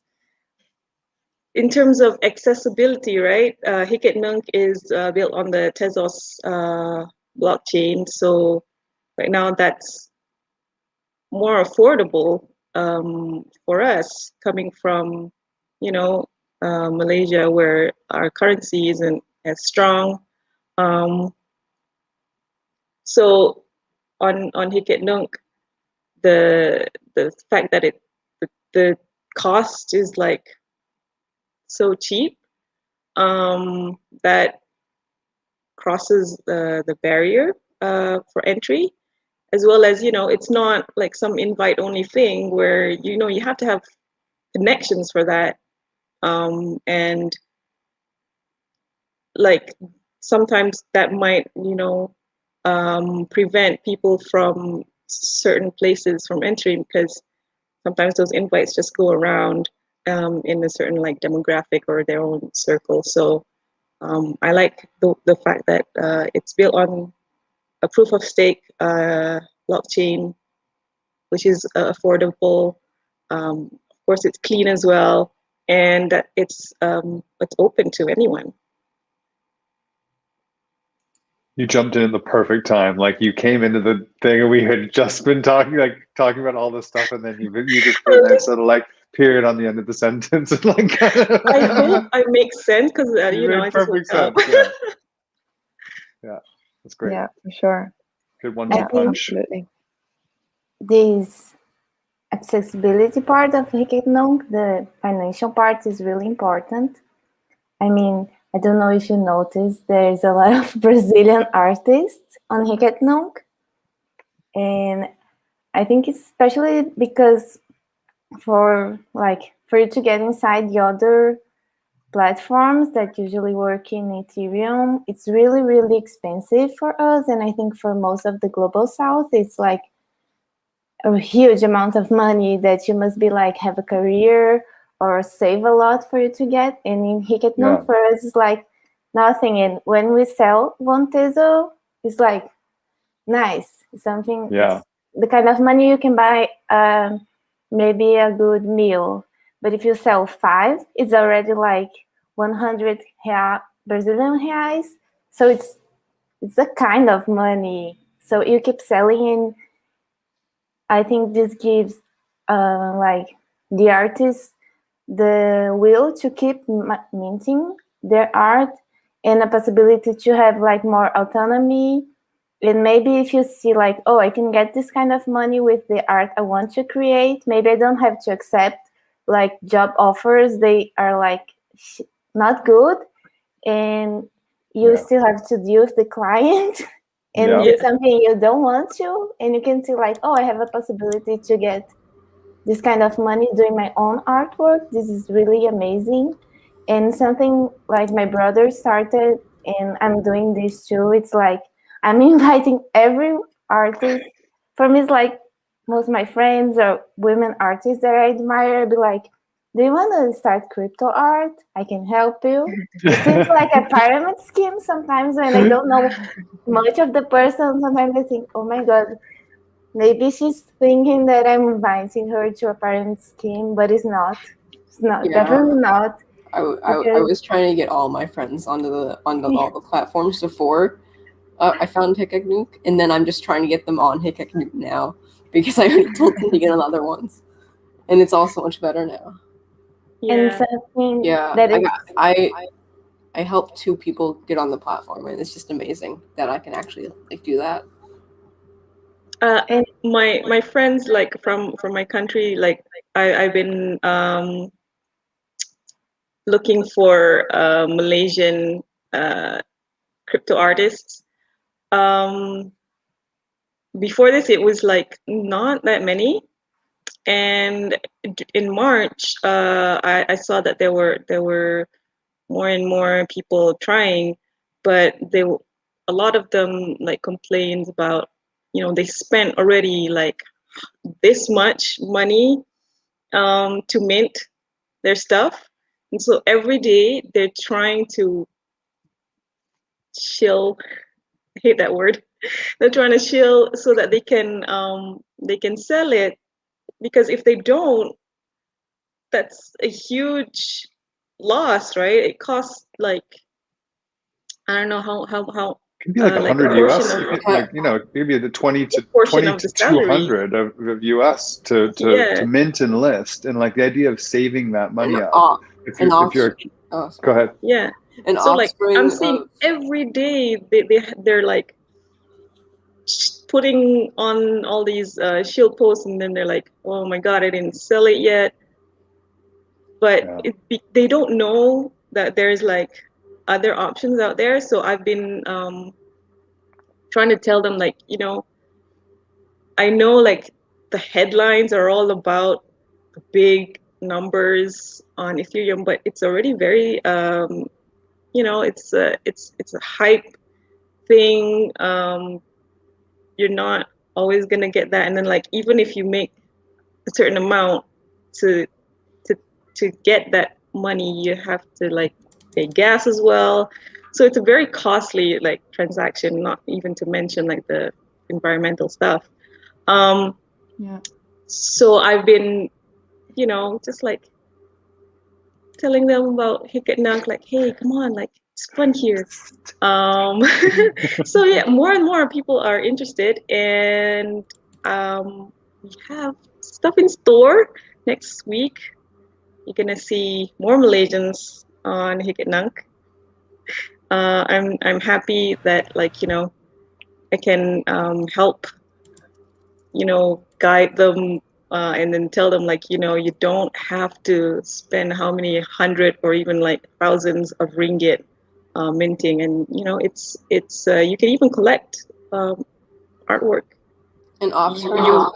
in terms of accessibility, right? Hicket Nunc is built on the Tezos blockchain, so right now that's more affordable for us, coming from, you know, Malaysia, where our currency isn't as strong. So on Hicket Nunc, the fact that the cost is like so cheap, that crosses the barrier for entry, as well as, you know, it's not like some invite only thing where, you know, you have to have connections for that, and like sometimes that might, you know, prevent people from certain places from entering, because sometimes those invites just go around in a certain like demographic or their own circle. So I like the fact that it's built on a proof of stake blockchain, which is affordable. Of course, it's clean as well, and that it's open to anyone. You jumped in at the perfect time. Like you came into the thing and we had just been talking about all this stuff, and then you just put a nice little like period on the end of the sentence. And, like, I hope I make sense, because you know, I just perfect sense. Yeah, that's great. Yeah, for sure. Good one-two punch. Absolutely. This accessibility part of Hicket Nunc, the financial part, is really important. I mean, I don't know if you noticed, there's a lot of Brazilian artists on Hicket Nunc. And I think it's especially because for you to get inside the other platforms that usually work in Ethereum, it's really, really expensive for us. And I think for most of the global south, it's like a huge amount of money that you must be like have a career or save a lot for you to get. And in Hiketnum, for us, it's like nothing. And when we sell one Teso, it's like nice. Something, it's the kind of money you can buy maybe a good meal. But if you sell 5, it's already like 100 Brazilian reais. So it's a kind of money. So you keep selling, and I think this gives like the artists the will to keep minting their art and a possibility to have like more autonomy. And maybe if you see like, oh, I can get this kind of money with the art I want to create, maybe I don't have to accept like job offers. They are like not good, and you still have to deal with the client and do something you don't want to. And you can see like, oh, I have a possibility to get this kind of money doing my own artwork. This is really amazing. And something like my brother started, and I'm doing this too. It's like I'm inviting every artist. For me, it's like most of my friends or women artists that I admire. I'd be like, do you want to start crypto art? I can help you. It seems like a pyramid scheme sometimes when I don't know much of the person. Sometimes I think, oh my God, maybe she's thinking that I'm inviting her to a pyramid scheme, but it's not. It's not, definitely not. I was trying to get all my friends onto all the platforms before I found Hiketnum, and then I'm just trying to get them on Hiketnum now because I already told them to get on other ones, and it's all so much better now. And something I helped 2 people get on the platform, and it's just amazing that I can actually like do that. And my friends like from my country, like I've been looking for Malaysian crypto artists. Before this, it was like not that many, and in March, I saw that there were more and more people trying, but a lot of them like complained about, they spent already like this much money to mint their stuff, and so every day they're trying to chill. I hate that word. They're trying to chill so that they can sell it, because if they don't, that's a huge loss, right? It costs like, I don't know how it can be like 100 US, maybe the 20 to 200 of US to mint and list, and like the idea of saving that money up. If you're go ahead. Yeah. And so like I'm seeing every day they're like putting on all these shield posts, and then they're like, oh my God, I didn't sell it yet. But they don't know that there's like other options out there. So I've been trying to tell them, like, I know like the headlines are all about the big numbers on Ethereum, but it's already very it's a hype thing. You're not always gonna get that, and then like even if you make a certain amount to get that money, you have to like pay gas as well. So it's a very costly like transaction, not even to mention like the environmental stuff. So I've been, just like telling them about Hiketnum, like, hey, come on, like it's fun here. So yeah, more and more people are interested, and we have stuff in store next week. You're gonna see more Malaysians on Hiketnum. I'm happy that I can help guide them and then tell them like you don't have to spend how many 100 or even like thousands of ringgit minting, and it's you can even collect artwork. an offspring of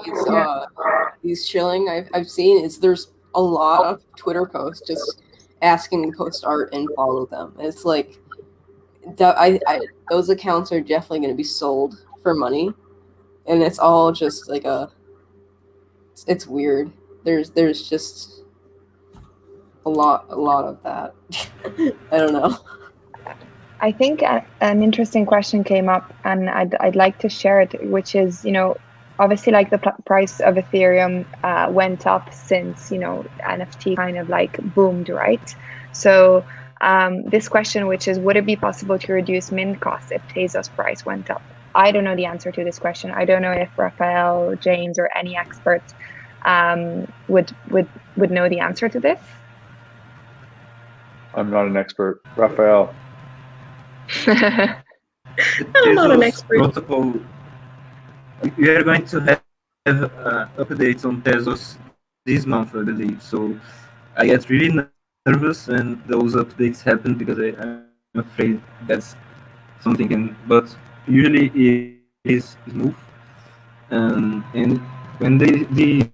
these shilling I've seen is there's a lot of Twitter posts just asking to post art and follow them. It's like those accounts are definitely going to be sold for money, and it's all just like it's weird. There's just a lot of that. I don't know. I think an interesting question came up, and I'd like to share it, which is, obviously, like the price of Ethereum went up since, NFT kind of like boomed, right? So this question, which is, would it be possible to reduce mint costs if Tezos price went up? I don't know the answer to this question. I don't know if Raphael, James, or any expert would know the answer to this. I'm not an expert. Raphael. I'm not an expert. Protocol. We are going to have updates on Tezos this month, I believe. So I get really nervous when those updates happen because I'm afraid that's something. But usually it is smooth. And when these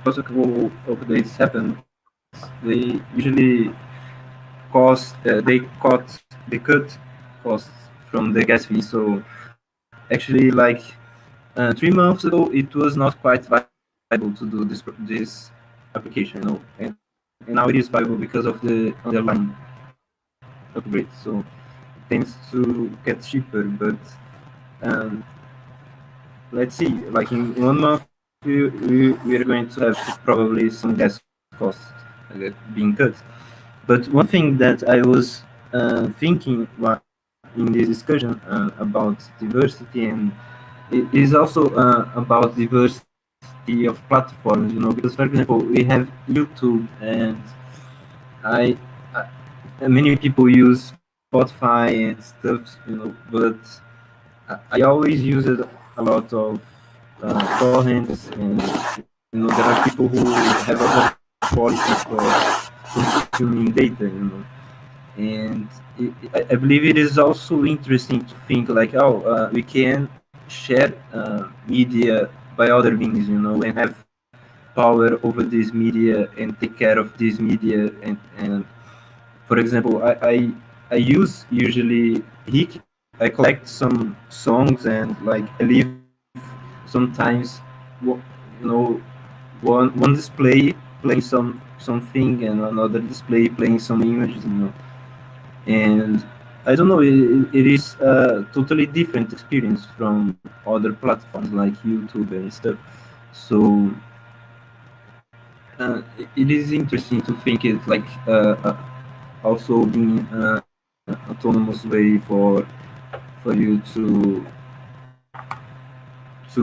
protocol updates happen, they usually they cut costs from the gas fee. So actually, like 3 months ago, it was not quite viable to do this application, and now it is viable because of the underlying upgrade. So it tends to get cheaper, but um, let's see. Like in 1 month, we are going to have probably some gas costs being cut. But one thing that I was thinking in this discussion about diversity, and it is also about diversity of platforms, because for example, we have YouTube, and I, many people use Spotify and stuff, but I always use it a lot of torrents, and there are people who have other policies for consuming data, and I believe it is also interesting to think like, we can share media by other means, and have power over this media and take care of this media, and for example, I use usually I collect some songs, and like I leave sometimes one display playing something, and another display playing some images, and I don't know, it is a totally different experience from other platforms like YouTube and stuff. So it is interesting to think it like also being autonomous way for you to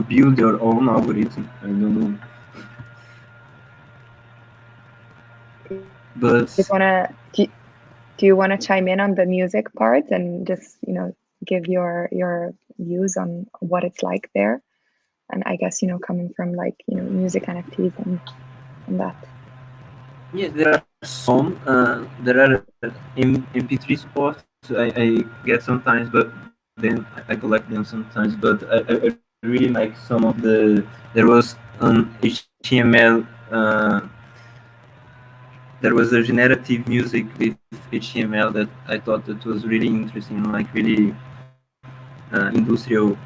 build your own algorithm. I don't know, but Do you want to chime in on the music part and just give your views on what it's like there? And I guess coming from like music NFTs and that. yes, there are some there are MP3 support I get sometimes, but then I collect them sometimes. But I really like some of there was an HTML. There was a generative music with HTML that I thought that was really interesting, like really industrial.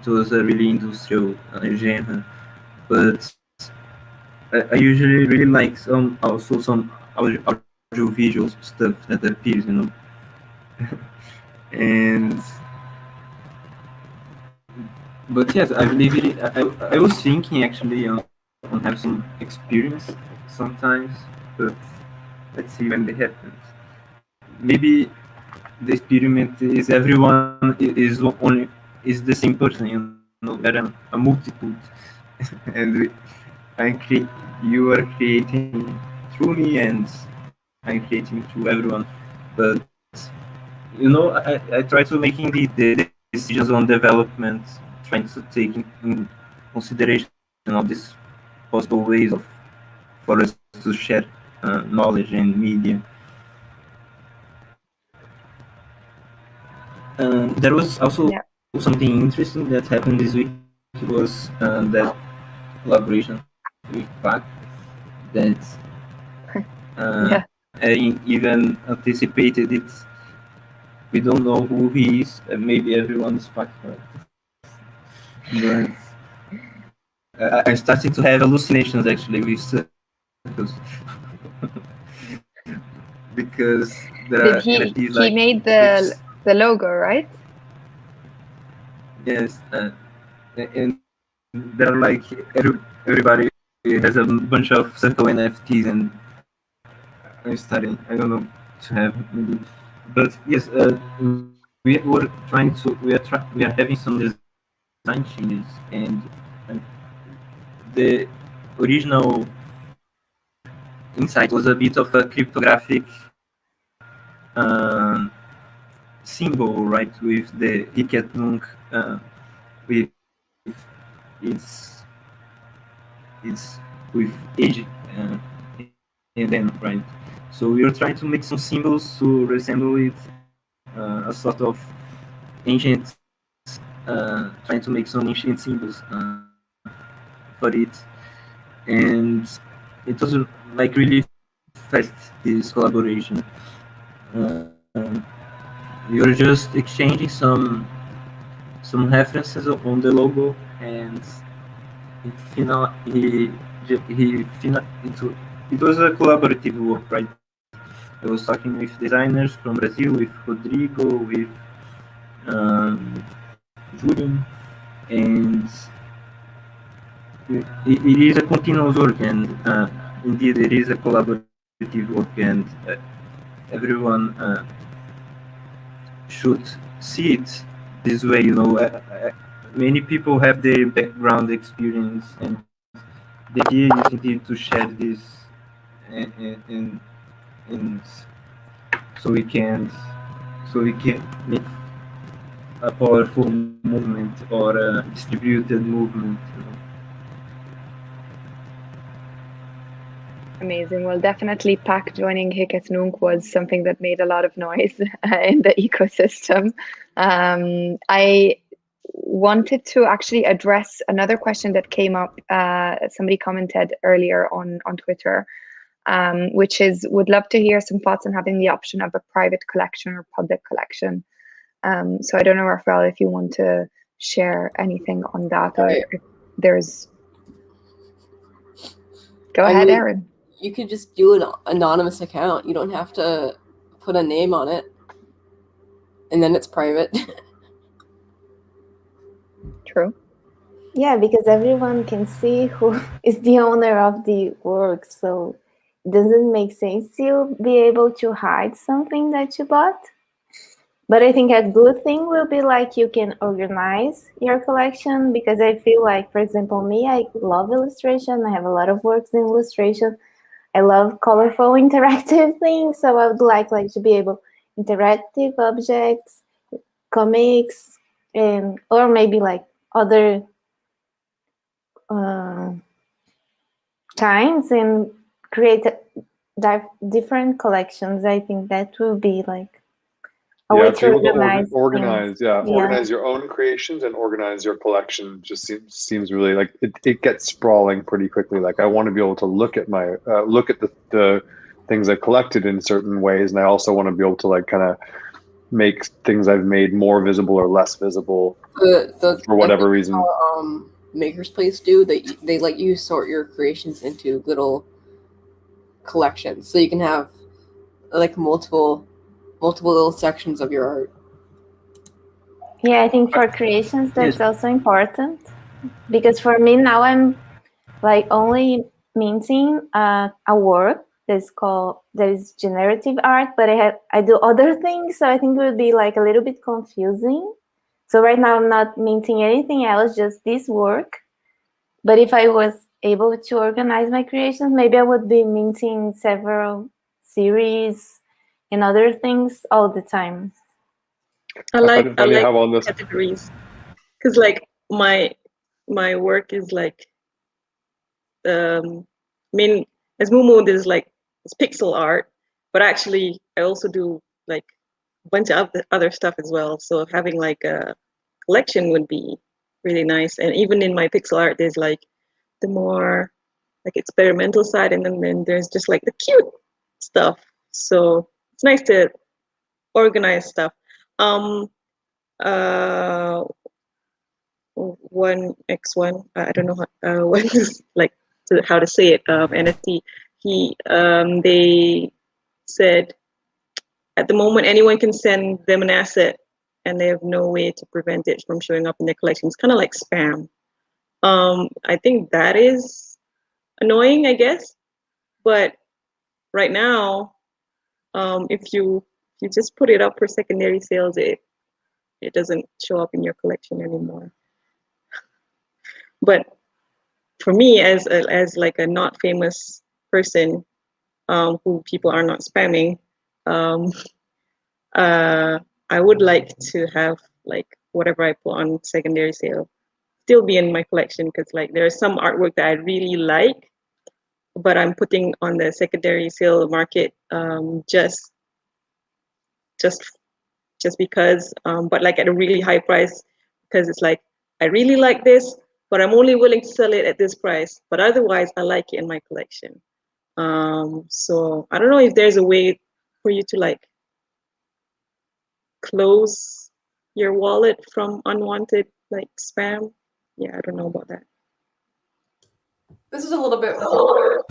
It was a really industrial genre, but I usually really like some audio visual stuff that appears, and but yes, I believe it. I was thinking actually on have some experience sometimes, but let's see when they happen. Maybe the experiment is everyone is the same person, there are a multitude, and you are creating through me, and I'm creating through everyone. But I try to making the decisions on development, trying to take in consideration of these possible ways for us to share knowledge and media. There was also something interesting that happened this week was that collaboration with Pac that Yeah. I even anticipated it. We don't know who he is. Maybe everyone is Pac, but I'm starting to have hallucinations actually with circles because there Did are NFTs he like made with the logo, right? yes, and there are like everybody has a bunch of circle NFTs, and I'm starting. I don't know to have maybe, but yes, we're trying to we are having some design changes, and the original insight was a bit of a cryptographic um, symbol, right, with the Hicket nunc with its its with age uh, and then right. So we are trying to make some symbols to resemble it, a sort of ancient, trying to make some ancient symbols for it, and it was like really fast this collaboration. Uh, we were just exchanging some references on the logo, and he final he final it was a collaborative work, right? I was talking with designers from Brazil, with Rodrigo, with um, Julian, and it is a continuous work, and indeed it is a collaborative work, and everyone should see it this way. You know, many people have their background experience, and the idea is indeed to share this, and, and so we can make a powerful movement or a distributed movement. You know. Amazing. Well, definitely Pac joining Hicket Nunc was something that made a lot of noise in the ecosystem. I wanted to actually address another question that came up. Somebody commented earlier on Twitter, which is, would love to hear some thoughts on having the option of a private collection or public collection. So I don't know, Raphael, if you want to share anything on that, or if there's. Go ahead, Aaron. You could just do an anonymous account. You don't have to put a name on it, and then it's private. True. Yeah, because everyone can see who is the owner of the work. So it doesn't make sense to be able to hide something that you bought. But I think a good thing will be like you can organize your collection, because I feel like, for example, me, I love illustration. I have a lot of works in illustration. I love colorful, interactive things. So I would like to be able interactive objects, comics, and or maybe like other kinds, and create different collections. I think that will be like a way to organize. Organize your own creations and organize your collection. Just seems really like it gets sprawling pretty quickly. Like I want to be able to look at my look at the things I've collected in certain ways, and I also want to be able to like kind of make things I've made more visible or less visible for whatever reason. How, Makerspace do they let you sort your creations into little collections, so you can have like multiple little sections of your art. Yeah, I think for creations that's also important, because for me now I'm like only minting a work that is generative art, but I do other things, so I think it would be like a little bit confusing. So right now I'm not minting anything else, just this work. But if I was able to organize my creations, maybe I would be minting several series and other things all the time. I like categories, because like my work is like I mean, as Mumu, there's like it's pixel art, but actually I also do like a bunch of other stuff as well. So having like a collection would be really nice. And even in my pixel art, there's like the more like experimental side, and then there's just like the cute stuff. So it's nice to organize stuff. One X1, I don't know what is like how to say it. NFT. They said at the moment anyone can send them an asset, and they have no way to prevent it from showing up in their collection. It's kind of like spam. I think that is annoying, I guess. But right now, if you just put it up for secondary sales, it doesn't show up in your collection anymore. But for me, as like a not famous person, who people are not spamming, I would like to have like whatever I put on secondary sale still be in my collection, because like there's some artwork that I really like, but I'm putting on the secondary sale market just because, but like at a really high price, because it's like I really like this, but I'm only willing to sell it at this price. But otherwise, I like it in my collection. So I don't know if there's a way for you to like close your wallet from unwanted like spam. Yeah, I don't know about that. This is a little bit. Oh,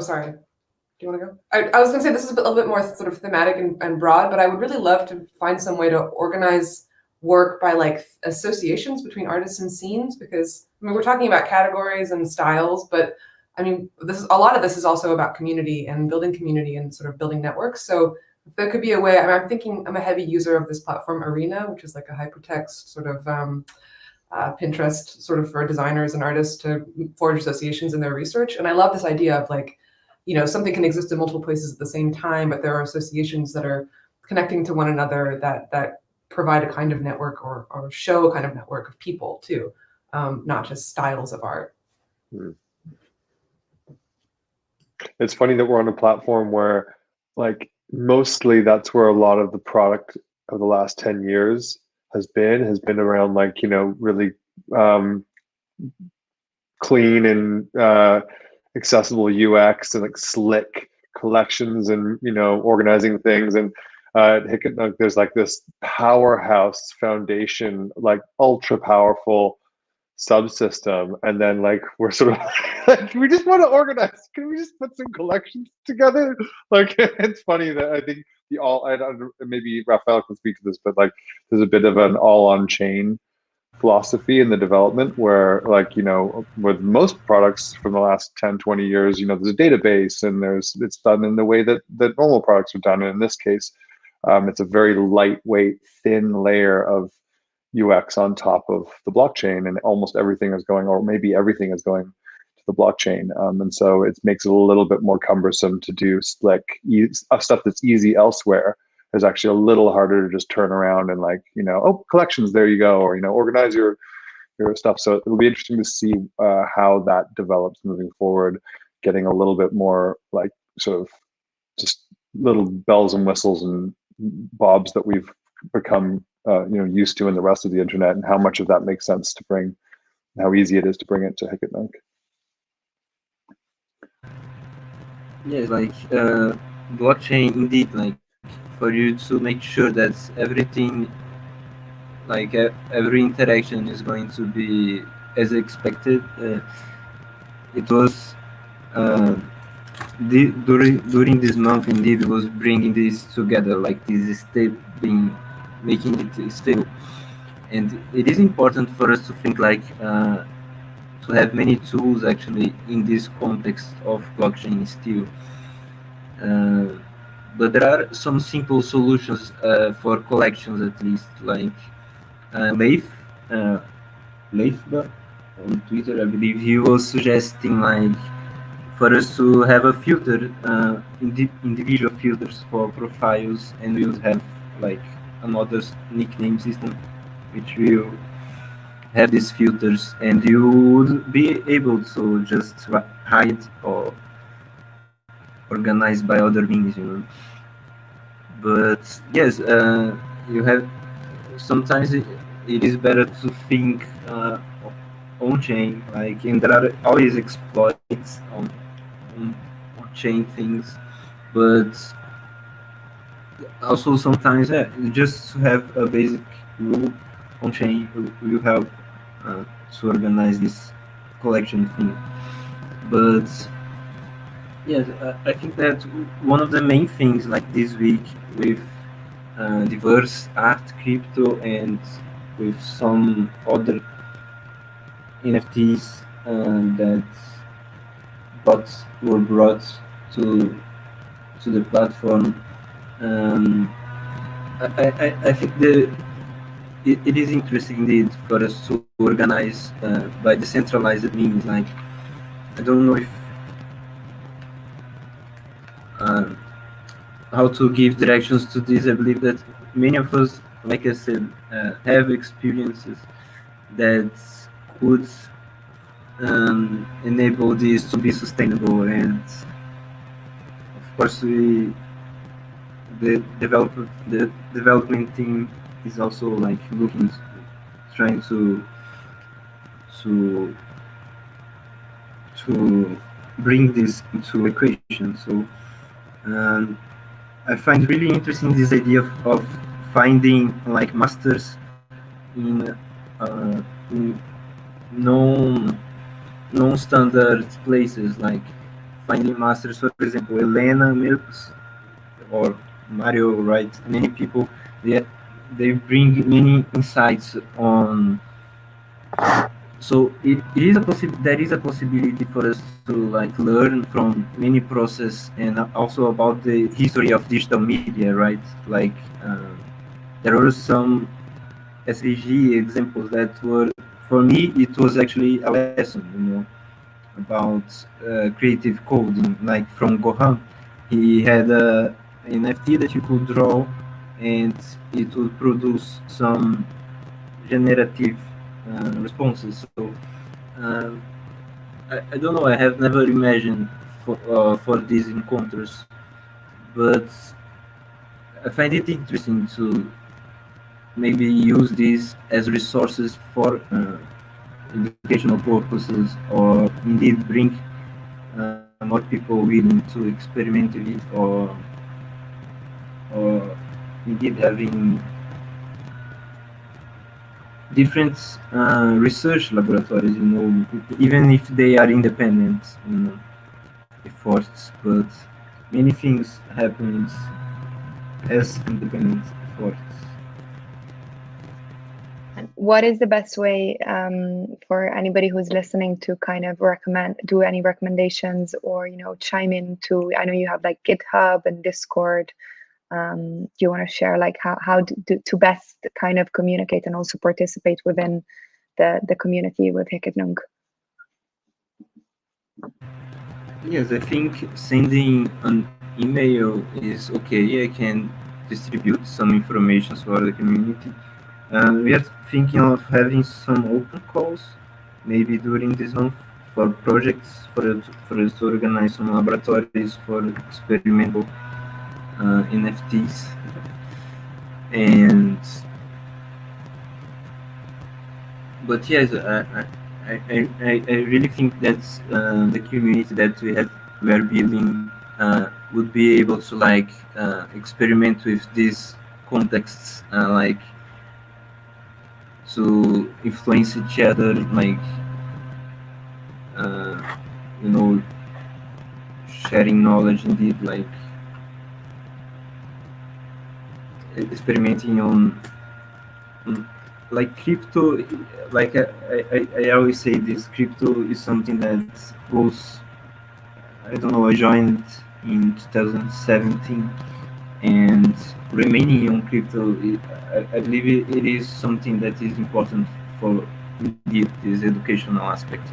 sorry. Do you want to go? I was going to say this is a little bit more sort of thematic and broad, but I would really love to find some way to organize work by like associations between artists and scenes, because I mean we're talking about categories and styles, but I mean a lot of this is also about community and building community and sort of building networks. So if there could be a way, I mean, I'm thinking I'm a heavy user of this platform Arena, which is like a hypertext sort of Pinterest sort of for designers and artists to forge associations in their research. And I love this idea of like, something can exist in multiple places at the same time, but there are associations that are connecting to one another that provide a kind of network or show a kind of network of people too, not just styles of art. It's funny that we're on a platform where like mostly that's where a lot of the product of the last 10 years has been around like, really clean and accessible UX and like slick collections and organizing things. And there's like this powerhouse foundation, like ultra powerful subsystem, and then like we're sort of like we just want to organize. Can we just put some collections together? Like it's funny that I think I don't, maybe Raphael can speak to this, but like there's a bit of an all on chain philosophy in the development where like with most products from the last 10-20 years there's a database and it's done in the way that normal products are done, and in this case it's a very lightweight thin layer of UX on top of the blockchain, and almost everything is going, or maybe everything is going to the blockchain, and so it makes it a little bit more cumbersome to do slick stuff that's easy elsewhere. It's actually a little harder to just turn around and like, oh, collections, there you go, or, organize your stuff. So it'll be interesting to see how that develops moving forward, getting a little bit more like sort of just little bells and whistles and bobs that we've become, used to in the rest of the internet, and how much of that makes sense to bring, how easy it is to bring it to Hicket nunc. Yeah, like blockchain indeed, like for you to make sure that everything, like every interaction is going to be as expected. It was during this month indeed was bringing this together, like this stable, making it stable. And it is important for us to think like to have many tools actually in this context of blockchain still. But there are some simple solutions for collections, at least, like Leif on Twitter, I believe he was suggesting like for us to have a filter, individual filters for profiles, and we'll have like another nickname system which will have these filters, and you would be able to just hide or organize by other means, But yes, you have sometimes it is better to think on chain, like, and there are always exploits on chain things, but also sometimes just to have a basic rule on chain will help to organize this collection thing. But yes, I think that one of the main things like this week with diverse art, crypto, and with some other NFTs that were brought to to the platform. Um, I think it is interesting indeed for us to organize by decentralized means. Like, I don't know if uh, how to give directions to this. I believe that many of us, like I said, have experiences that could enable this to be sustainable. And of course, the development team is also like looking, trying to to bring this into equation. So um, I find really interesting this idea of finding like masters in known non-standard places, like finding masters, for example, Elena Milks or Mario, right? Many people they they bring many insights on. So it is a there is a possibility for us to like learn from many process and also about the history of digital media, right? Like there were some SVG examples that were, for me it was actually a lesson, about creative coding. Like from Gohan, he had a NFT that you could draw, and it would produce some generative responses. So uh, I don't know. I have never imagined for these encounters, but I find it interesting to maybe use these as resources for educational purposes, or indeed bring more people willing to experiment with it, or indeed having different research laboratories, even if they are independent, efforts, but many things happen as independent efforts. And what is the best way for anybody who's listening to kind of do any recommendations or, chime in to, I know you have like GitHub and Discord. Do you want to share like how to best kind of communicate and also participate within the community with Hic et Nunc? Yes, I think sending an email is okay. I can distribute some information for the community. We are thinking of having some open calls, maybe during this month, for projects, for us to organize some laboratories for experimental NFTs. And but yes, I really think that the community that we are building would be able to like experiment with these contexts, like to influence each other, like uh, you know, sharing knowledge, indeed, like experimenting on like crypto. Like I always say, this crypto is something that goes, I don't know, I joined in 2017, and remaining on crypto, I believe it is something that is important for indeed this educational aspect.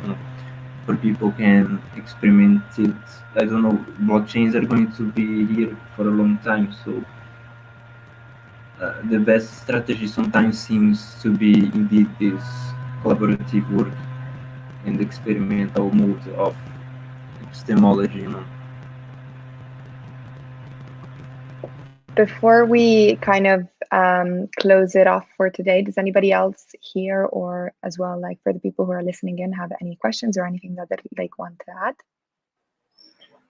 For people can experiment it. I don't know, blockchains are going to be here for a long time, so the best strategy sometimes seems to be indeed this collaborative work and experimental mode of epistemology. Before we kind of close it off for today, does anybody else here, or as well, like for the people who are listening in, have any questions or anything that they'd like want to add?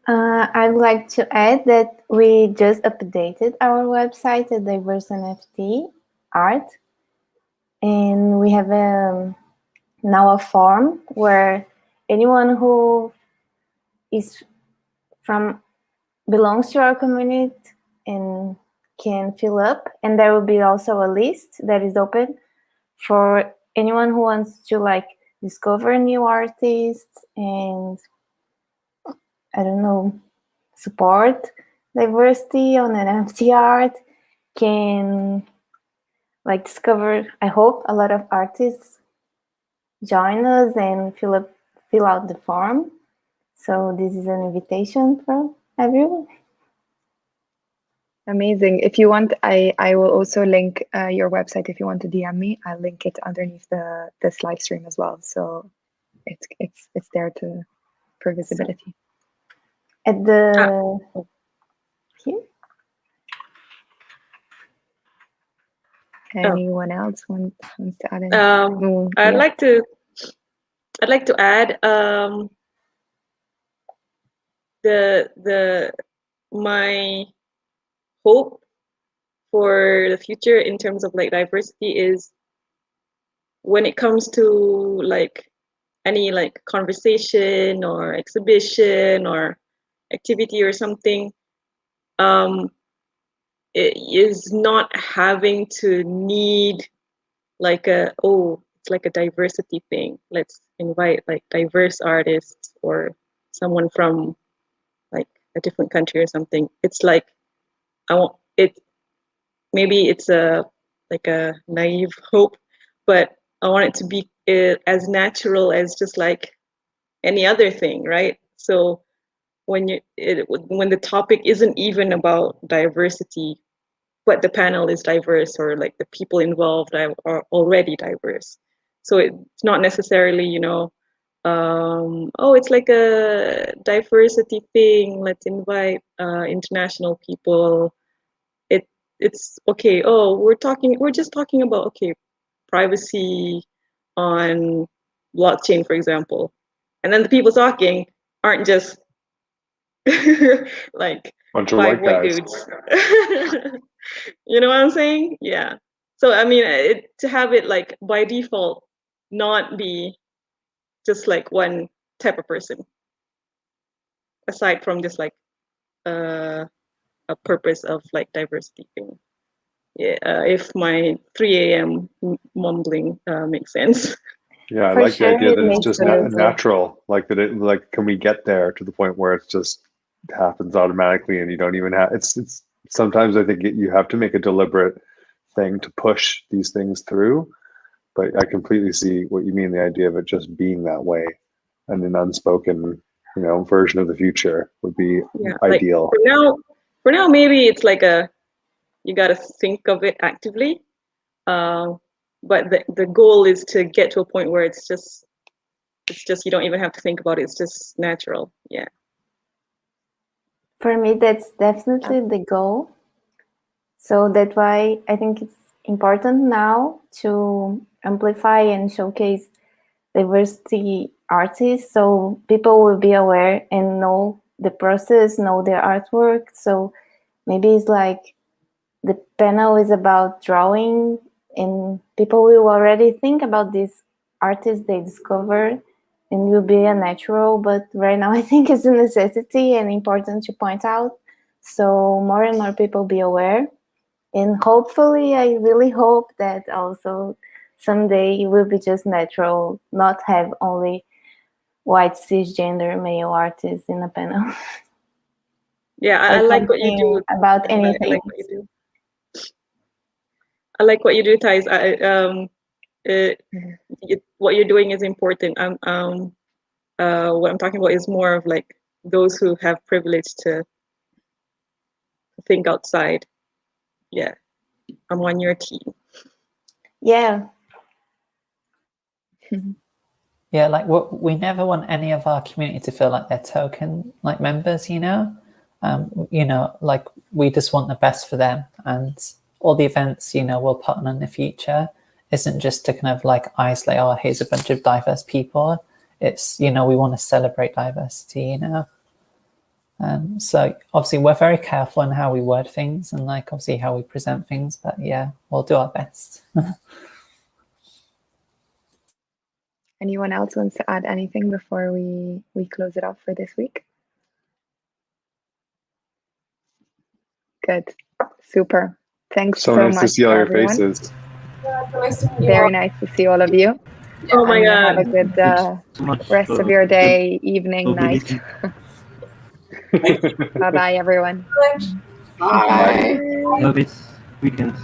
I'd like to add that we just updated our website at Diverse NFT Art, and we have now a form where anyone who belongs to our community and can fill up, and there will be also a list that is open for anyone who wants to like discover new artists and I don't know, support diversity on NFT art, can like discover, I hope, a lot of artists join us and fill out the form. So this is an invitation for everyone. Amazing. If you want, I will also link your website. If you want to DM me, I'll link it underneath this live stream as well. So it's there for visibility. At the here. Anyone else wants to add anything? I'd like to add my hope for the future in terms of like diversity is when it comes to like any like conversation or exhibition or activity or something, it is not having to need like it's like a diversity thing. Let's invite like diverse artists or someone from like a different country or something. It's like maybe it's like a naive hope, but I want it to be as natural as just like any other thing, right? So when the topic isn't even about diversity, but the panel is diverse or like the people involved are already diverse. So it's not necessarily, it's like a diversity thing. Let's invite international people. It's okay. Oh, we're just talking about, okay, privacy on blockchain, for example. And then the people talking aren't just like Bunch of five white guys. dudes. You know what I'm saying? Yeah. So I mean, to have it like by default not be just like one type of person, aside from just like a purpose of like diversity thing. Yeah, if my 3 a.m. mumbling makes sense. Yeah, I For like the sure, idea it that it's makes just sense. natural. Like that, can we get there to the point where it just happens automatically, and you don't even have. It's sometimes I think you have to make a deliberate thing to push these things through. But I completely see what you mean. The idea of it just being that way, and an unspoken, version of the future would be ideal. Like for now, maybe it's like you got to think of it actively. But the goal is to get to a point where it's just you don't even have to think about it. It's just natural. Yeah. For me, that's definitely the goal. So that's why I think it's important now to amplify and showcase diversity artists so people will be aware and know the process, know their artwork. So maybe it's like the panel is about drawing and people will already think about these artists they discover and will be a natural, but right now I think it's a necessity and important to point out so more and more people be aware. And hopefully, I really hope that also someday it will be just natural, not have only white cisgender male artists in a panel. Yeah, I like what you do. About anything. I like what you do. I like what you do, Thais. What you're doing is important. What I'm talking about is more of like those who have privilege to think outside. Yeah, I'm on your team. Yeah. Yeah, like we never want any of our community to feel like they're token like members, You know, like we just want the best for them, and all the events, you know, we'll put on in the future isn't just to kind of like isolate, oh, here's a bunch of diverse people. It's, you know, we want to celebrate diversity, you know. So obviously we're very careful in how we word things and like obviously how we present things, but yeah, we'll do our best. Anyone else wants to add anything before we close it off for this week? Good, super. Thanks So so nice much to see all your everyone. faces. Yeah, so nice to meet you Very all. nice to see all of you. Oh my And god. have a good So much rest for of your day, evening, night. mobility. Bye bye, everyone. Bye. Love it. Weekend.